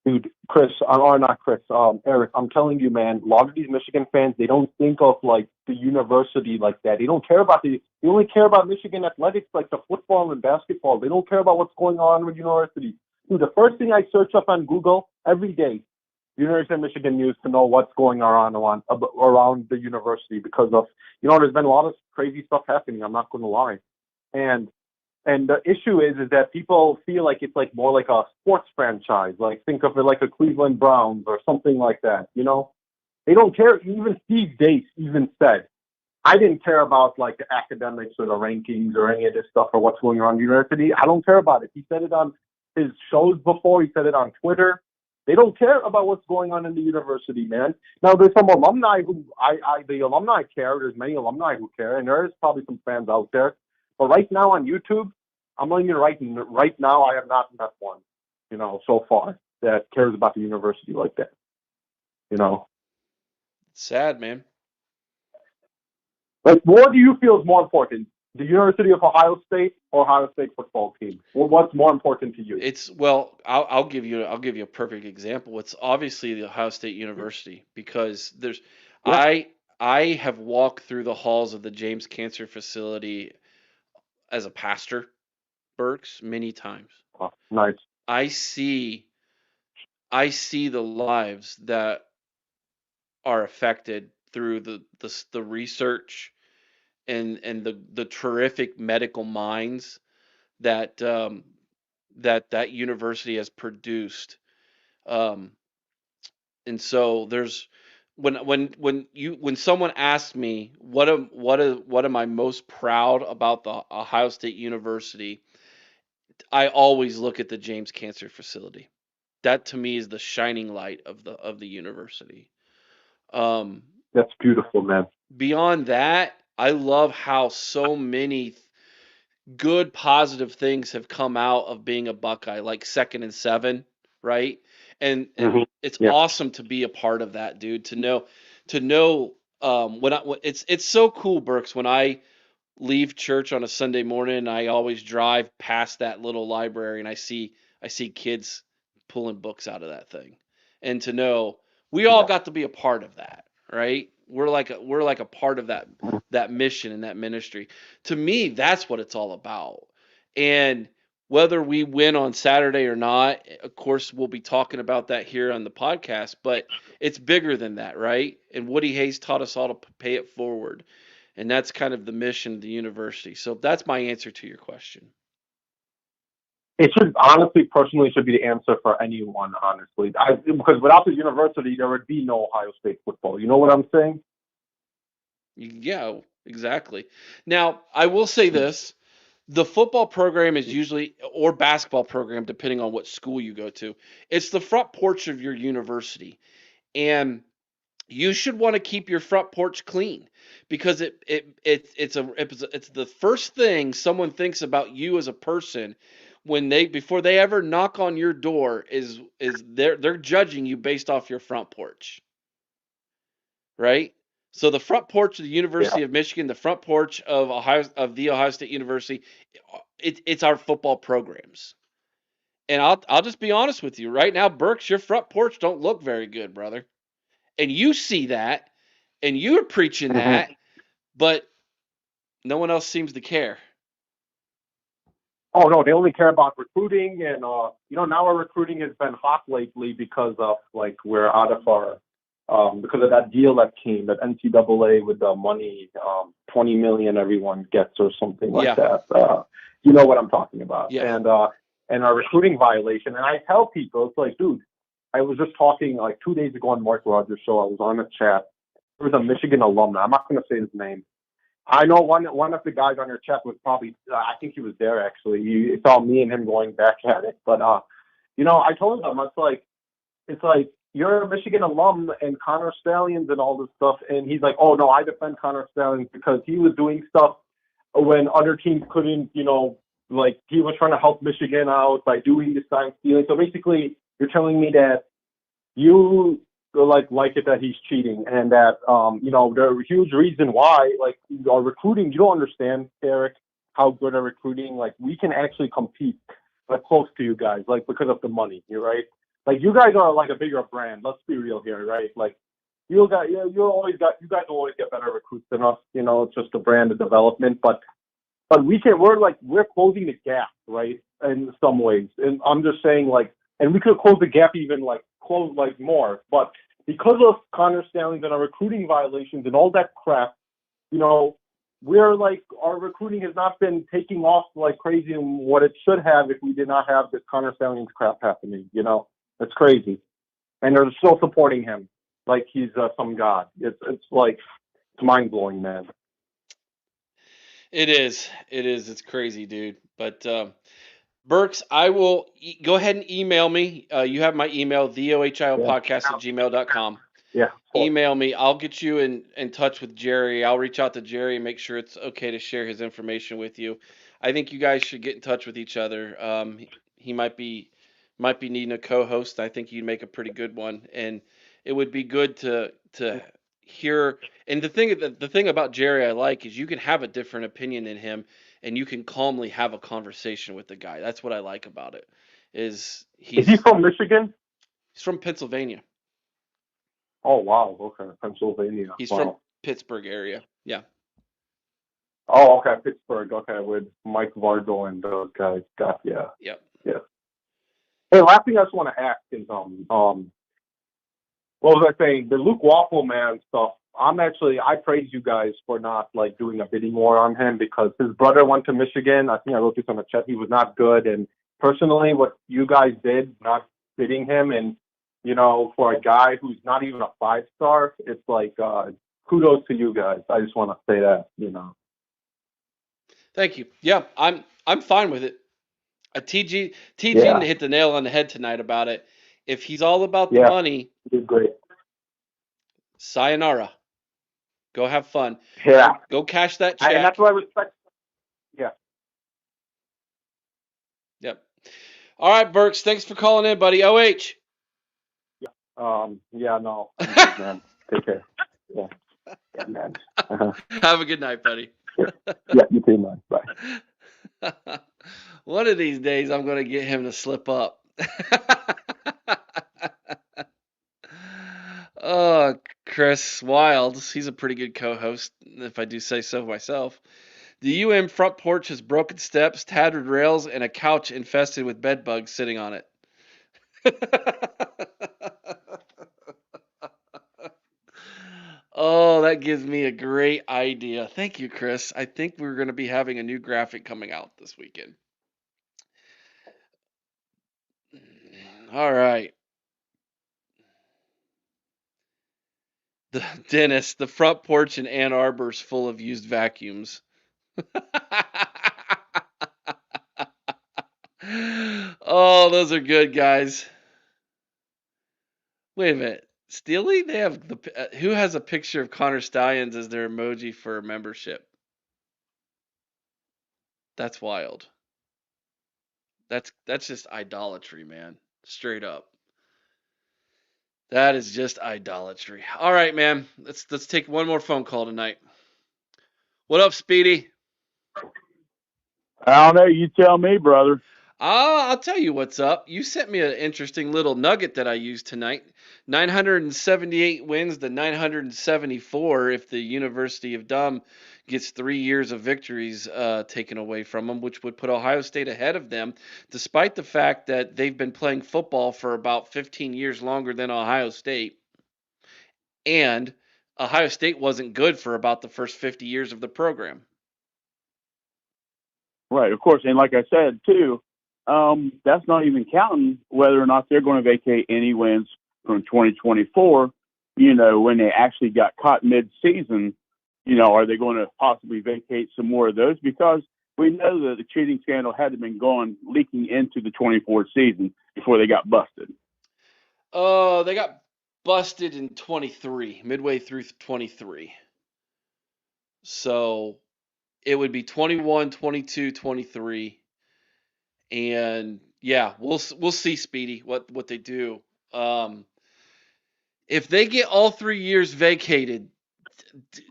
Dude, Chris, or not Chris, Eric, I'm telling you, man, a lot of these Michigan fans, they don't think of like the university like that. They don't care about they only care about Michigan athletics, like the football and basketball. They don't care about what's going on with university. Dude, the first thing I search up on Google every day, University of Michigan news, to know what's going on around the university, because of, there's been a lot of crazy stuff happening. I'm not going to lie. And the issue is that people feel like it's like more like a sports franchise. Like, think of it like a Cleveland Browns or something like that. They don't care. Even Steve Dace even said, "I didn't care about like the academics or the rankings or any of this stuff or what's going on in the university. I don't care about it." He said it on his shows before. He said it on Twitter. They don't care about what's going on in the university, man. Now, there's some alumni who the alumni care. There's many alumni who care, and there is probably some fans out there. But right now on YouTube, I'm letting you right now, I have not met one, so far, that cares about the university like that. It's sad, man. Like, what do you feel is more important, the University of Ohio State or Ohio State football team? Well, what's more important to you? I'll give you a perfect example. It's obviously the Ohio State University, because Yeah. I have walked through the halls of the James Cancer Facility as a pastor, Burks, many times. Oh, nice. I see the lives that are affected through the research and the terrific medical minds that that university has produced. Um, and so there's when someone asks me what am I most proud about the Ohio State University, I always look at the James Cancer Facility. That to me is the shining light of the university. Um, That's beautiful, man. Beyond that, I love how so many good positive things have come out of being a Buckeye, like 2nd and 7, right? And Mm-hmm. it's Yeah. awesome to be a part of that, dude. To know it's so cool, Burks, when I leave church on a Sunday morning, I always drive past that little library and I see kids pulling books out of that thing. And to know we all Yeah. got to be a part of that, right? We're like a part of that mission and that ministry. To me, that's what it's all about. And whether we win on Saturday or not, of course, we'll be talking about that here on the podcast, but it's bigger than that, right? And Woody Hayes taught us all to pay it forward. And that's kind of the mission of the university. So that's my answer to your question. It should honestly, personally, should be the answer for anyone. Honestly, because without the university, there would be no Ohio State football. You know what I'm saying? Yeah, exactly. Now, I will say this. The football program is usually, or basketball program, depending on what school you go to, it's the front porch of your university. And you should want to keep your front porch clean because it's the first thing someone thinks about you as a person when they before they ever knock on your door is they're judging you based off your front porch, right? So the front porch of the Yeah. University of Michigan, the front porch of the Ohio State University, it's our football programs. And I'll just be honest with you right now, Burks, your front porch don't look very good, brother. And you see that, and you're preaching hmm that, but no one else seems to care. Oh no, they only care about recruiting, and now our recruiting has been hot lately because of like we're out of our because of that deal that came that NCAA with the money 20 million everyone gets or something like Yeah, that. You know what I'm talking about, yeah, and our recruiting violation. And I tell people, it's like, dude, I was just talking like 2 days ago on Mark Rogers' show. I was on a chat. There was a Michigan alumni. I'm not going to say his name. I know one of the guys on your chat was probably I think he was there actually. He saw me and him going back at it. But I told him it's like you're a Michigan alum and Connor Stallions and all this stuff, and he's like, oh no, I defend Connor Stallions because he was doing stuff when other teams couldn't, like he was trying to help Michigan out by doing this time stealing. So basically, you're telling me that you like it that he's cheating and that the huge reason why like our recruiting, you don't understand, Eric, how good our recruiting, like we can actually compete like close to you guys like because of the money. You're right, like you guys are like a bigger brand, let's be real here, right? Like you guys always get better recruits than us. It's just the brand, the development. But we're closing the gap, right? In some ways. And I'm just saying like, and we could close the gap even like close like more. But because of Connor Stallions and our recruiting violations and all that crap, we're like our recruiting has not been taking off like crazy and what it should have if we did not have this Connor Stallions crap happening. It's crazy. And they're still supporting him like he's some god. It's like it's mind blowing, man. it is. It is. It's crazy, dude. But Burks, I will go ahead and email me. You have my email, Yeah. theohilpodcast@gmail.com. Yeah. Email me. I'll get you in touch with Jerry. I'll reach out to Jerry and make sure it's okay to share his information with you. I think you guys should get in touch with each other. He might be needing a co-host. I think you'd make a pretty good one, and it would be good to hear. And the thing about Jerry I like is you can have a different opinion than him, and you can calmly have a conversation with the guy. That's what I like about it. Is Is he from Michigan? he's from Pennsylvania. Oh wow, okay, Pennsylvania. He's from Wow. Pittsburgh area. Yeah. Oh, okay, Pittsburgh. Okay, with Mike Vardo and those guys. Got yeah, Yep. yeah. Hey, last thing I just want to ask is what was I saying? The Luke Waffle man stuff. I praise you guys for not like doing a bidding war on him because his brother went to Michigan. I think I wrote this on the chat. He was not good, and personally, what you guys did, not bidding him, and for a guy who's not even a 5-star, it's like kudos to you guys. I just want to say that. Thank you. Yeah, I'm fine with it. TG Yeah, hit the nail on the head tonight about it. If he's all about the yeah, money, you did great. sayonara. Go have fun. Yeah, Go cash that and that's check. what I respect. Yeah. Yep. All right, Burks. Thanks for calling in, buddy. OH. Yeah, no, I'm good, man. Take care. Yeah, yeah, man. Uh-huh. Have a good night, buddy. Yeah, you too, man. Bye. One of these days, I'm going to get him to slip up. Oh, Chris Wilds. He's a pretty good co-host, if I do say so myself. The UM front porch has broken steps, tattered rails, and a couch infested with bed bugs sitting on it. Oh, that gives me a great idea. Thank you, Chris. I think we're going to be having a new graphic coming out this weekend. All right. Dennis, the front porch in Ann Arbor is full of used vacuums. Oh, those are good, guys. Wait a minute. Steely? They have who has a picture of Connor Stallions as their emoji for membership? That's wild. That's just idolatry, man. Straight up. That is just idolatry. All right, man. Let's take one more phone call tonight. What up, Speedy? I don't know. You tell me, brother. I'll tell you what's up. You sent me an interesting little nugget that I used tonight. 978 wins to 974 if the University of Dumb gets 3 years of victories taken away from them, which would put Ohio State ahead of them, despite the fact that they've been playing football for about 15 years longer than Ohio State. And Ohio State wasn't good for about the first 50 years of the program. Right, of course. And like I said, too, that's not even counting whether or not they're going to vacate any wins from 2024. When they actually got caught mid-season, are they going to possibly vacate some more of those? Because we know that the cheating scandal had been leaking into the 24 season before they got busted. They got busted in 23, midway through 23. So it would be 21, 22, 23. And yeah, we'll see, Speedy, what they do. If they get all 3 years vacated,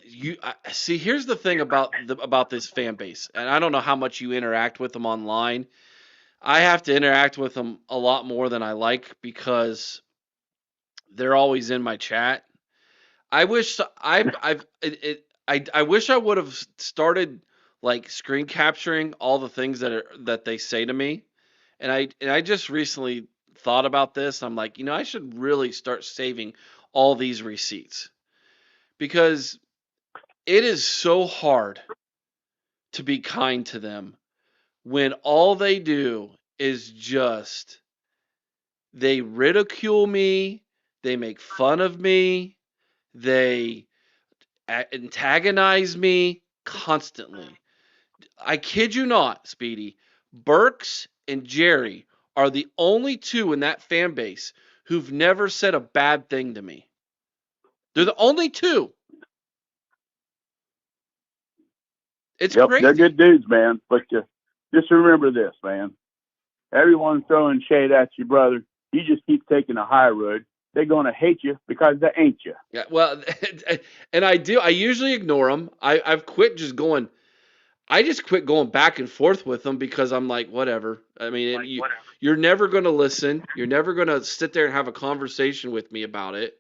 you see. Here's the thing about this fan base, and I don't know how much you interact with them online. I have to interact with them a lot more than I like because they're always in my chat. I wish I wish I would have started like screen capturing all the things that they say to me. And I just recently thought about this. I'm like, I should really start saving all these receipts because it is so hard to be kind to them when all they do is just they ridicule me, they make fun of me, they antagonize me constantly. I kid you not, Speedy. Burks and Jerry are the only two in that fan base who've never said a bad thing to me. They're the only two. It's crazy. They're good dudes, man. But just remember this, man. Everyone's throwing shade at you, brother. You just keep taking the high road. They're going to hate you because they ain't you. Yeah, well, and I do. I usually ignore them. I've quit just going. I just quit going back and forth with them because I'm like, whatever. I mean, you're never going to listen. You're never going to sit there and have a conversation with me about it.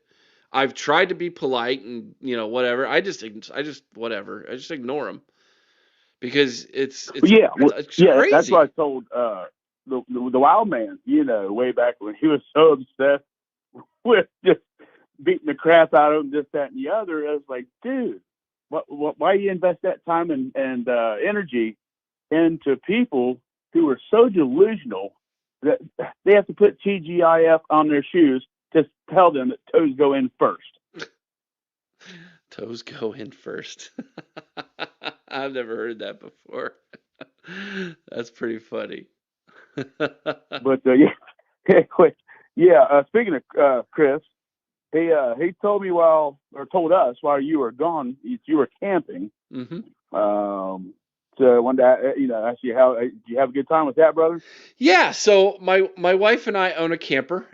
I've tried to be polite and whatever. I just whatever. I just ignore them because it's yeah, crazy. That's what I told the Wild Man. Way back when he was so obsessed with just beating the crap out of him, this, that, and the other. I was like, dude, why you invest that time and energy into people who are so delusional that they have to put TGIF on their shoes to tell them that toes go in first. Toes go in first. I've never heard that before. That's pretty funny. But speaking of Chris, he told me told us while you were gone, you were camping. Mm-hmm. So I wanted to, ask you did you have a good time with that, brother? Yeah. So my wife and I own a camper.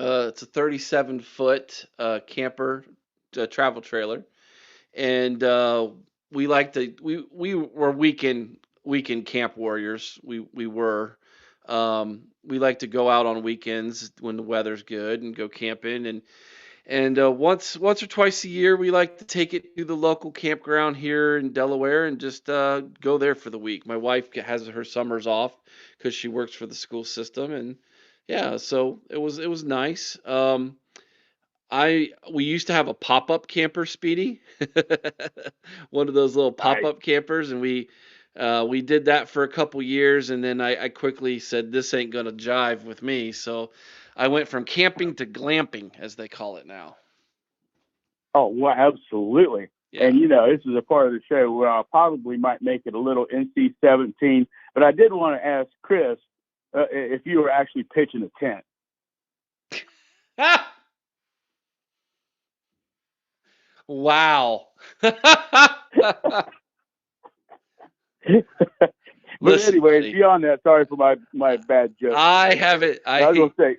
It's a 37-foot camper, travel trailer, and we like to we were weekend camp warriors. We were. We like to go out on weekends when the weather's good and go camping, and once or twice a year we like to take it to the local campground here in Delaware and just go there for the week. My wife has her summers off because she works for the school system, and yeah, so it was nice. We used to have a pop-up camper, Speedy. One of those little pop-up campers, and we We did that for a couple years, and then I quickly said this ain't gonna jive with me. So I went from camping to glamping, as they call it now. Oh, well, absolutely. Yeah. And, this is a part of the show where I probably might make it a little NC-17. But I did want to ask Chris if you were actually pitching a tent. Wow. But Listen, anyways, buddy, beyond that, sorry for my bad joke. I have it. I was going to say.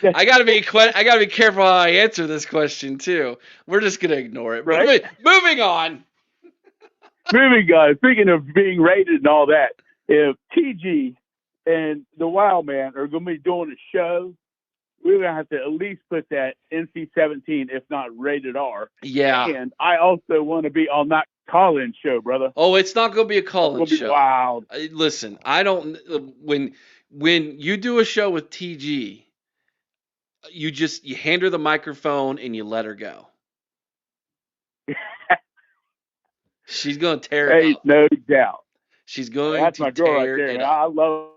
I gotta be careful how I answer this question too. We're just gonna ignore it. Right? Moving on. Moving on. Speaking of being rated and all that, if TG and the Wild Man are going to be doing a show, we're going to have to at least put that NC-17, if not rated R. Yeah. And I also want to be on that call-in show, brother. Oh, it's not gonna be a call-in It's show. gonna be wild. Listen, I don't. When you do a show with TG, you hand her the microphone and you let her go. She's gonna tear it up. No doubt. She's going That's to my girl right tear there, it man. up. I love.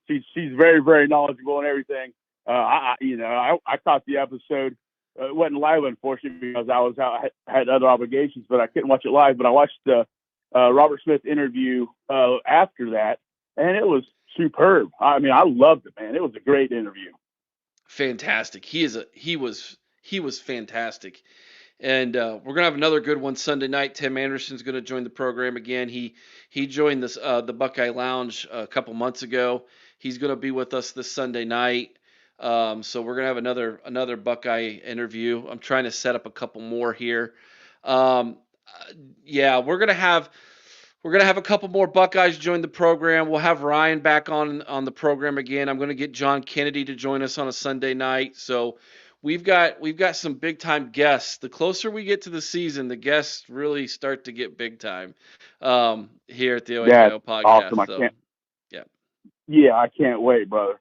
She's very, very knowledgeable and everything. I caught the episode. It wasn't live, unfortunately, because I was out, had other obligations, but I couldn't watch it live. But I watched the Robert Smith interview after that, and it was superb. I mean, I loved it, man. It was a great interview. Fantastic. He was fantastic. And we're gonna have another good one Sunday night. Tim Anderson's gonna join the program again. He joined this the Buckeye Lounge a couple months ago. He's gonna be with us this Sunday night. So we're gonna have another Buckeye interview. I'm trying to set up a couple more here. Yeah, we're gonna have a couple more Buckeyes join the program. We'll have Ryan back on the program again. I'm gonna get John Kennedy to join us on a Sunday night. So we've got some big time guests. The closer we get to the season, the guests really start to get big time here at the OHIO podcast. Awesome. Yeah, I can't wait, brother.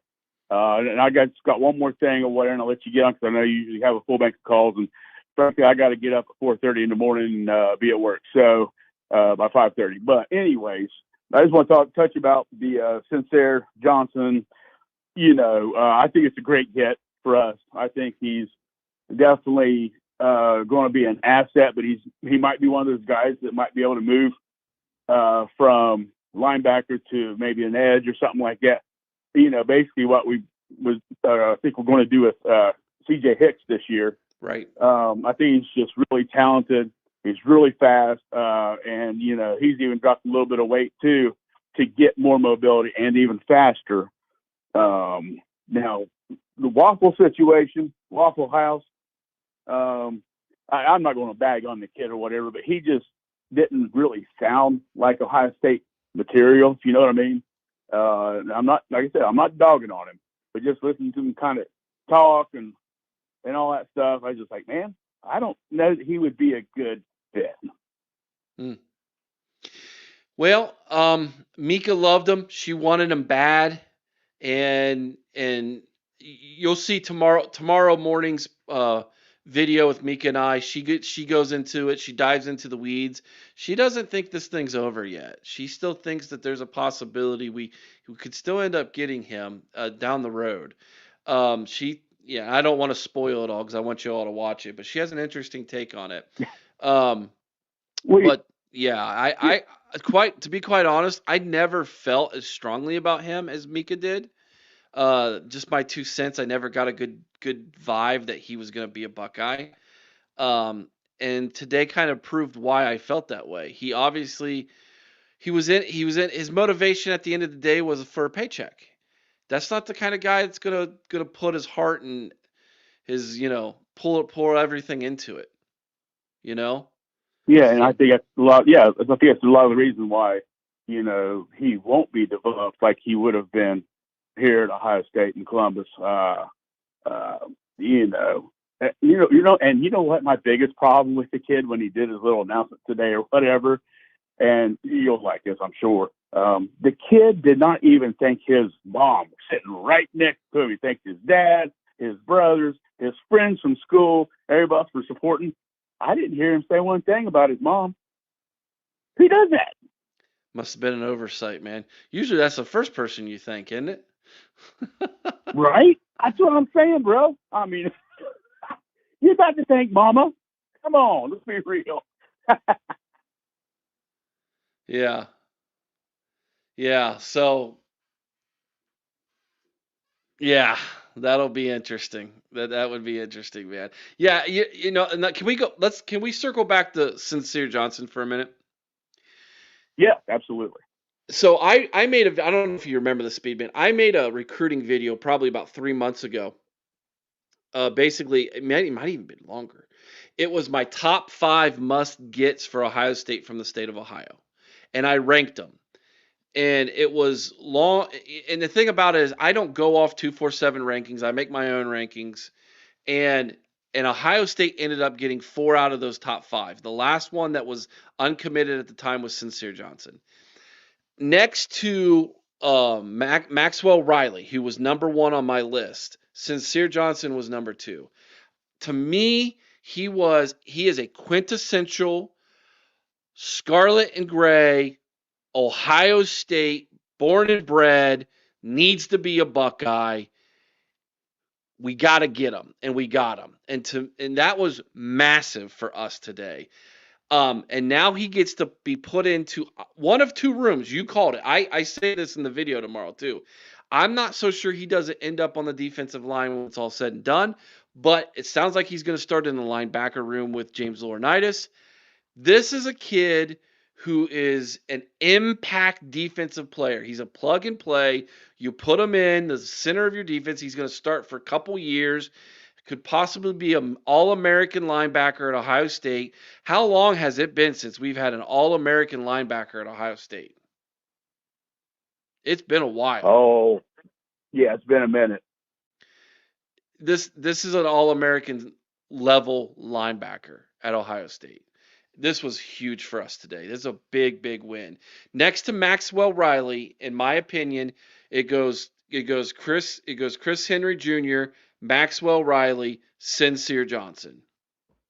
And I got one more thing or whatever, and I'll let you get on because I know you usually have a full bank of calls. And frankly, I got to get up at 4:30 in the morning and be at work. So by 5:30. But anyways, I just want to touch about the Sincere Johnson. I think it's a great get for us. I think he's definitely going to be an asset, but he might be one of those guys that might be able to move from linebacker to maybe an edge or something like that. Basically what I think we're going to do with CJ Hicks this year. right. I think he's just really talented. He's really fast, and he's even dropped a little bit of weight too to get more mobility and even faster. Now the Waffle situation, Waffle House. I'm not going to bag on the kid or whatever, but he just didn't really sound like Ohio State material. If you know what I mean. I'm not, like I said, I'm not dogging on him, but just listening to him kind of talk and all that stuff, I was just like, man, I don't know that he would be a good fit. Well, Mika loved him. She wanted him bad, and you'll see tomorrow morning's video with Mika and I. She goes into it. She dives into the weeds. She doesn't think this thing's over yet. She still thinks that there's a possibility we could still end up getting him down the road. I don't want to spoil it all because I want you all to watch it, but she has an interesting take on it. But yeah, I to be quite honest, I never felt as strongly about him as Mika did. Just my 2 cents. I never got a good vibe that he was going to be a Buckeye. And today kind of proved why I felt that way. He obviously his motivation at the end of the day was for a paycheck. That's not the kind of guy that's gonna put his heart and his pour everything into it. Yeah, and I think that's a lot. Yeah, I think that's a lot of the reason why he won't be developed like he would have been here at Ohio State and Columbus. And you know what my biggest problem with the kid when he did his little announcement today or whatever, and you'll like this, I'm sure. The kid did not even thank his mom sitting right next to him. He thanked his dad, his brothers, his friends from school, everybody else for supporting. I didn't hear him say one thing about his mom. He does that. Must have been an oversight, man. Usually that's the first person you think, isn't it? Right? That's what I'm saying, bro. I mean, you got to thank Mama. Come on, let's be real. Yeah. Yeah. So, yeah, that'll be interesting. That would be interesting, man. Yeah, you know, and can we go can we circle back to Sincere Johnson for a minute? Yeah, absolutely. So I made I don't know if you remember the Speedman. I made a recruiting video probably about 3 months ago. Basically, it might even been longer. It was my top 5 must gets for Ohio State from the state of Ohio, and I ranked them. And it was long. And the thing about it is, I don't go off 247 rankings. I make my own rankings, and Ohio State ended up getting 4 out of those top 5. The last one that was uncommitted at the time was Sincere Johnson. Next to Maxwell Riley, who was number 1 on my list, Sincere Johnson was number 2. To me, he is a quintessential scarlet and gray Ohio State, born and bred, needs to be a Buckeye. We got to get him, and we got him, and that was massive for us today. And now he gets to be put into one of 2 rooms. You called it. I say this in the video tomorrow too. I'm not so sure he doesn't end up on the defensive line when it's all said and done, but it sounds like he's going to start in the linebacker room with James Laurinaitis. This is a kid who is an impact defensive player. He's a plug and play. You put him in the center of your defense. He's going to start for a couple years. Could possibly be an All-American linebacker at Ohio State. How long has it been since we've had an All-American linebacker at Ohio State? It's been a while. Oh, yeah, it's been a minute. This is an All-American level linebacker at Ohio State. This was huge for us today. This is a big, big win. Next to Maxwell Riley, in my opinion, it goes Chris Henry Jr., Maxwell Riley, Sincere Johnson.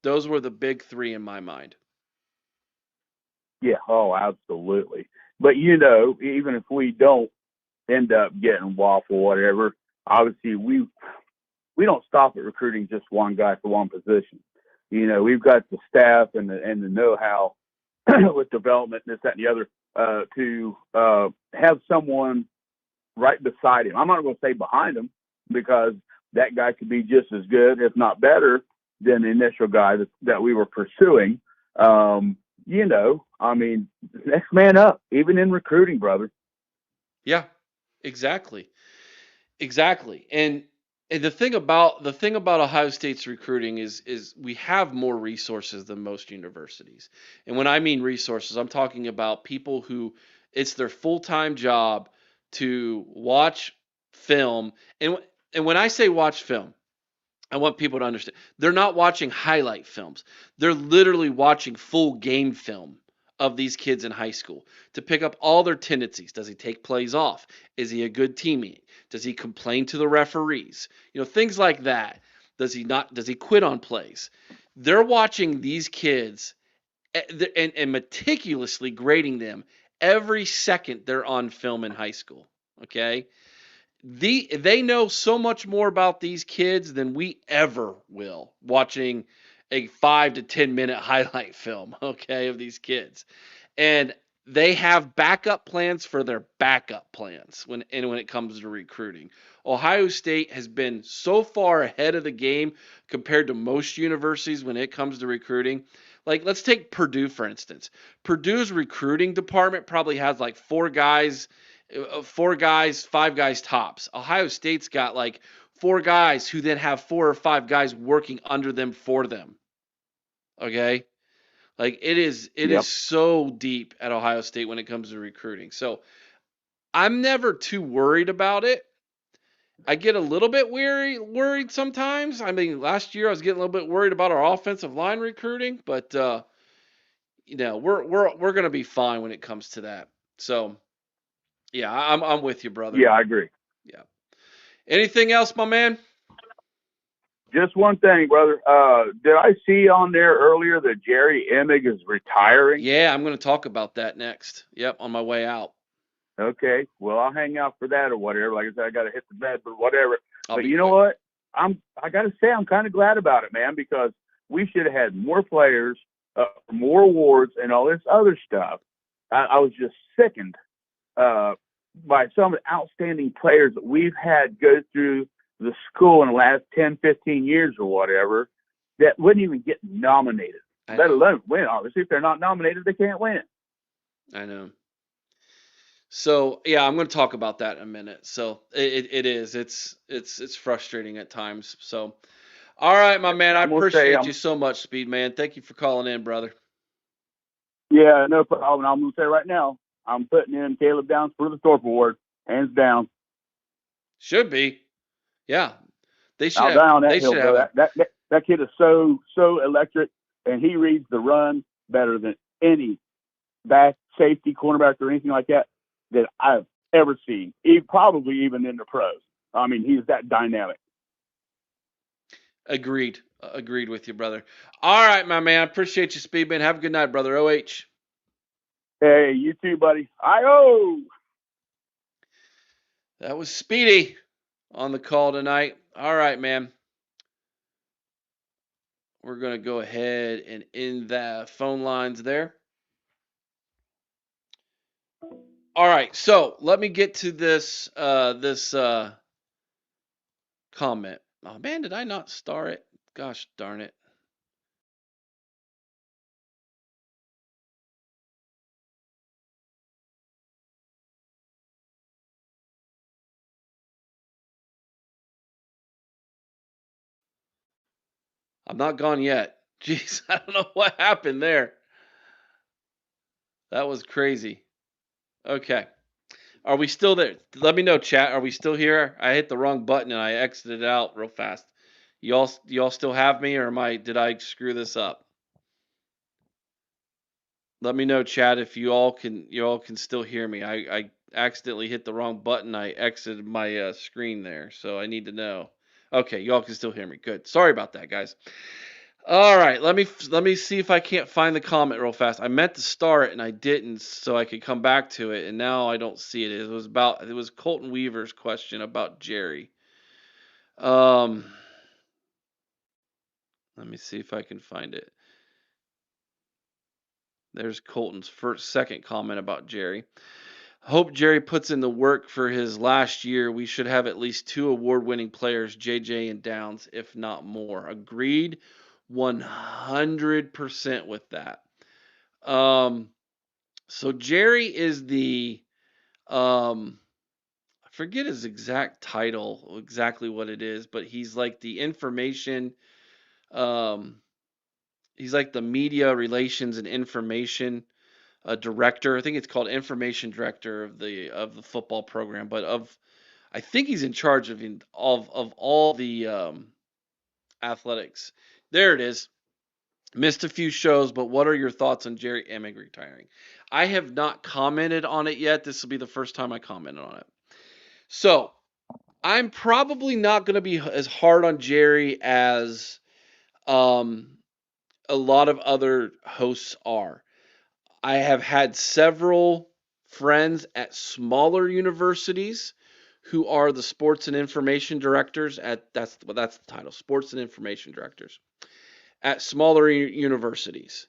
Those were the big 3 in my mind. Yeah, oh, absolutely. But you know, even if we don't end up getting waffle or whatever, obviously we don't stop at recruiting just one guy for one position. You know, we've got the staff and the know-how with development, this, that, and the other, to have someone right beside him. I'm not going to say behind him, because that guy could be just as good, if not better, than the initial guy that we were pursuing. You know, I mean, next man up, even in recruiting, brother. Yeah, exactly. Exactly. And the thing about Ohio State's recruiting is we have more resources than most universities. And when I mean resources, I'm talking about people who it's their full-time job to watch film. And when I say watch film, I want people to understand. They're not watching highlight films. They're literally watching full game film of these kids in high school to pick up all their tendencies. Does he take plays off? Is he a good teammate? Does he complain to the referees? You know, things like that. Does he quit on plays? They're watching these kids and meticulously grading them every second they're on film in high school. Okay? They know so much more about these kids than we ever will watching a 5 to 10 minute highlight film, okay, of these kids. And they have backup plans for their backup plans when it comes to recruiting. Ohio State has been so far ahead of the game compared to most universities when it comes to recruiting. Like, let's take Purdue, for instance. Purdue's recruiting department probably has like 5 guys tops. Ohio State's got like 4 guys who then have 4 or 5 guys working under them for them. Okay? Like it is so deep at Ohio State when it comes to recruiting. So I'm never too worried about it. I get a little bit worried sometimes. I mean, last year I was getting a little bit worried about our offensive line recruiting, but you know, we're gonna be fine when it comes to that. So yeah, I'm with you, brother. Yeah, I agree. Yeah. Anything else, my man? Just one thing, brother. Did I see on there earlier that Jerry Emig is retiring? Yeah, I'm going to talk about that next. Yep, on my way out. Okay, well, I'll hang out for that or whatever. Like I said, I got to hit the bed, but whatever. But you know quick. what? I got to say, I'm kind of glad about it, man, because we should have had more players, more awards, and all this other stuff. I was just sickened by some of the outstanding players that we've had go through the school in the last 10, 15 years or whatever that wouldn't even get nominated, let alone win. Obviously, if they're not nominated, they can't win. I know. So yeah, I'm going to talk about that in a minute. So it's frustrating at times. So all right, my man, I appreciate you so much, Speed Man. Thank you for calling in, brother. Yeah, no problem. I'm going to say right now, I'm putting in Caleb Downs for the Thorpe Award, hands down. Should be, yeah. They should. I'll die on that hill, bro. That kid is so electric, and he reads the run better than any back, safety, cornerback, or anything like that I've ever seen. Probably even in the pros. I mean, he's that dynamic. Agreed with you, brother. All right, my man. Appreciate you, Speedman. Have a good night, brother. OH. Hey, you too, buddy. I-O! That was Speedy on the call tonight. All right, man. We're going to go ahead and end the phone lines there. All right, so let me get to this comment. Oh man, did I not star it? Gosh darn it. I'm not gone yet. Jeez, I don't know what happened there. That was crazy. Okay. Are we still there? Let me know, chat. Are we still here? I hit the wrong button and I exited out real fast. Y'all still have me, or did I screw this up? Let me know, chat, if you all can still hear me. I accidentally hit the wrong button. I exited my screen there, so I need to know. Okay, y'all can still hear me. Good. Sorry about that, guys. All right, let me see if I can't find the comment real fast. I meant to start it and I didn't, so I could come back to it, and now I don't see it. It was Colton Weaver's question about Jerry. Let me see if I can find it. There's Colton's second comment about Jerry. Hope Jerry puts in the work for his last year. We should have at least 2 award-winning players, JJ and Downs, if not more. Agreed 100% with that. So Jerry is the I forget his exact title, exactly what it is, but he's like the information he's like the media relations and information director. I think it's called information director of the football program, but I think he's in charge of all the athletics. There it is. Missed a few shows, but what are your thoughts on Jerry Emig retiring? I have not commented on it yet. This will be the first time I commented on it. So I'm probably not going to be as hard on Jerry as a lot of other hosts are. I have had several friends at smaller universities who are the sports and information directors that's the title, sports and information directors at smaller universities.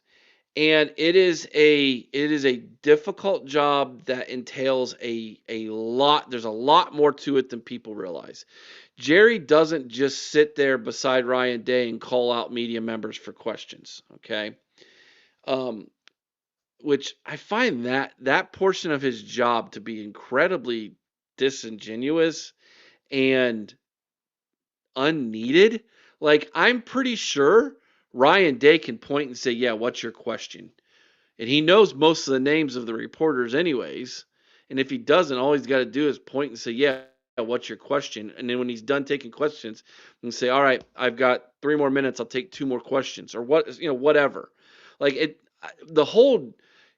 And it is a difficult job that entails a lot. There's a lot more to it than people realize. Jerry doesn't just sit there beside Ryan Day and call out media members for questions, okay? Which I find that portion of his job to be incredibly disingenuous and unneeded. Like, I'm pretty sure Ryan Day can point and say, yeah, what's your question? And he knows most of the names of the reporters anyways. And if he doesn't, all he's got to do is point and say, yeah, what's your question? And then when he's done taking questions, and say, all right, I've got 3 more minutes. I'll take 2 more questions, or whatever. Like the whole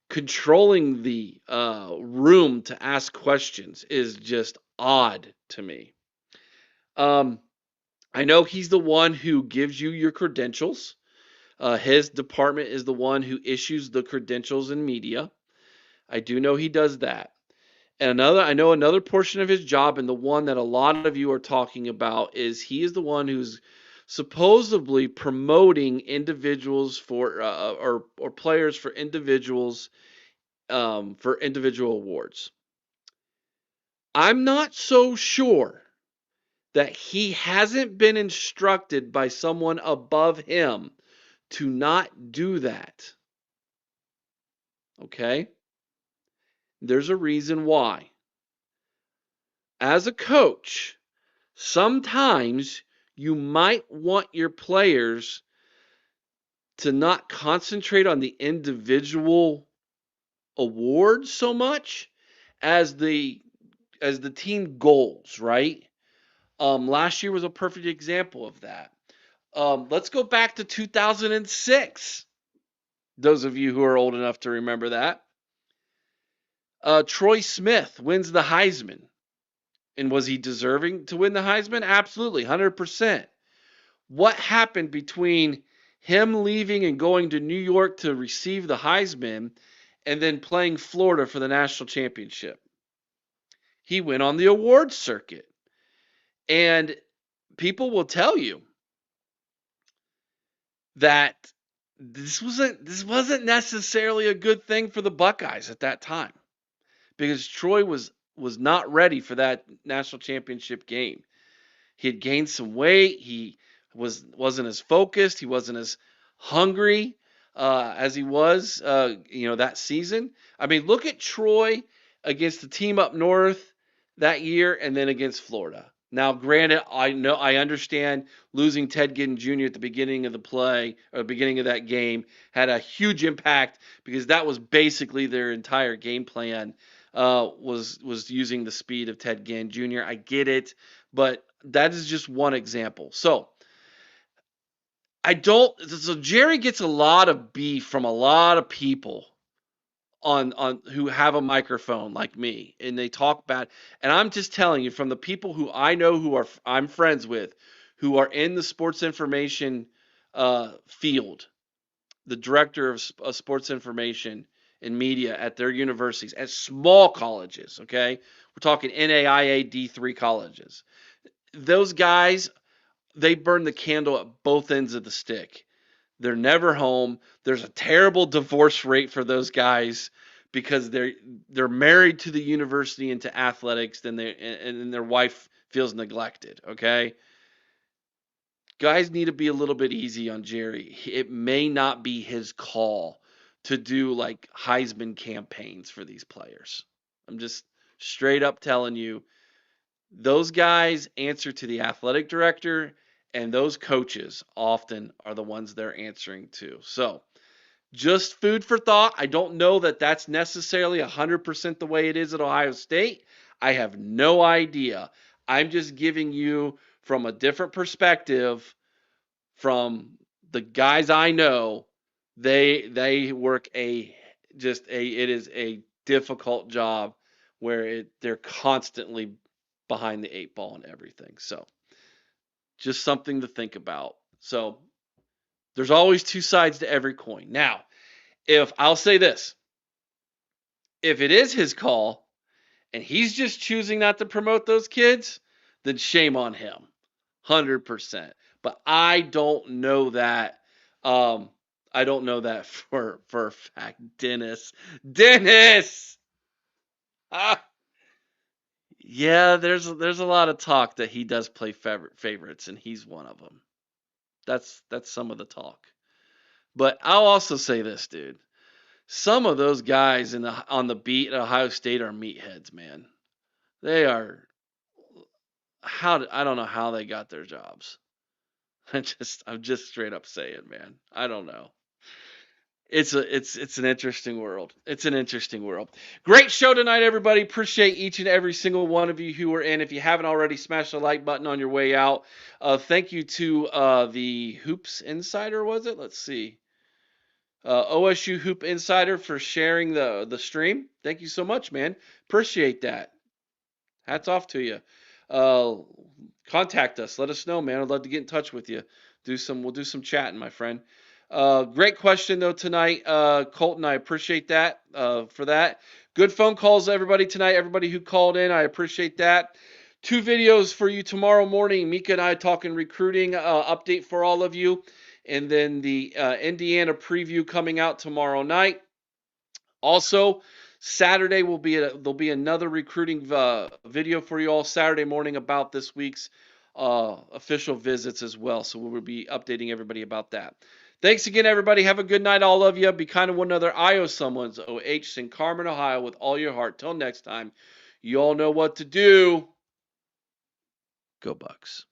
controlling the room to ask questions is just odd to me. I know he's the one who gives you your credentials. His department is the one who issues the credentials in media. I do know he does that. And I know another portion of his job, and the one that a lot of you are talking about, is he is the one who's supposedly promoting individuals for or players for individuals for individual awards. I'm not so sure that he hasn't been instructed by someone above him to not do that. Okay? There's a reason why. As a coach, sometimes you might want your players to not concentrate on the individual awards so much as the team goals, right? Last year was a perfect example of that. Let's go back to 2006. Those of you who are old enough to remember that. Troy Smith wins the Heisman. And was he deserving to win the Heisman? Absolutely, 100%. What happened between him leaving and going to New York to receive the Heisman and then playing Florida for the national championship? He went on the awards circuit. And people will tell you that this wasn't necessarily a good thing for the Buckeyes at that time, because Troy was not ready for that national championship game. He had gained some weight. He wasn't as focused. He wasn't as hungry as he was, that season. I mean, look at Troy against the team up north that year, and then against Florida. Now, granted, I understand losing Ted Ginn Jr. at the beginning of the play, or the beginning of that game, had a huge impact, because that was basically their entire game plan. Was using the speed of Ted Ginn Jr. I get it, but that is just one example. So Jerry gets a lot of beef from a lot of people on who have a microphone like me, and they talk bad. And I'm just telling you, from the people who I know, I'm friends with, who are in the sports information field, the director of sports information and media at their universities, at small colleges, okay? We're talking NAIA D3 colleges. Those guys, they burn the candle at both ends of the stick. They're never home. There's a terrible divorce rate for those guys, because they're married to the university and to athletics, and their wife feels neglected, okay? Guys need to be a little bit easy on Jerry. It may not be his call to do like Heisman campaigns for these players. I'm just straight up telling you, those guys answer to the athletic director, and those coaches often are the ones they're answering to. So, just food for thought. I don't know that that's necessarily 100% the way it is at Ohio State. I have no idea. I'm just giving you from a different perspective from the guys I know. They work it is a difficult job where they're constantly behind the eight ball and everything. So just something to think about. So there's always two sides to every coin. Now, if I'll say this, if it is his call and he's just choosing not to promote those kids, then shame on him, 100%. But I don't know that. I don't know that for a fact. Dennis. Ah, yeah, there's a lot of talk that he does play favorites, and he's one of them. That's some of the talk. But I'll also say this, dude. Some of those guys on the beat at Ohio State are meatheads, man. They are. I don't know how they got their jobs. I'm just straight up saying, man. I don't know. It's an interesting world. It's an interesting world. Great show tonight, everybody. Appreciate each and every single one of you who are in. If you haven't already, smash the like button on your way out. Thank you to the Hoops Insider, was it? Let's see. OSU Hoop Insider for sharing the stream. Thank you so much, man. Appreciate that. Hats off to you. contact us. Let us know, man. I'd love to get in touch with you. We'll do some chatting, my friend. Great question though tonight, Colton. I appreciate that for that. Good phone calls, everybody tonight. Everybody who called in, I appreciate that. 2 videos for you tomorrow morning. Mika and I talking recruiting update for all of you, and then the Indiana preview coming out tomorrow night. Also, Saturday there'll be another recruiting video for you all Saturday morning about this week's official visits as well. So we will be updating everybody about that. Thanks again, everybody. Have a good night, all of you. Be kind to one another. I owe someone's OH, St. Carmen, Ohio, with all your heart. Till next time, you all know what to do. Go Bucks.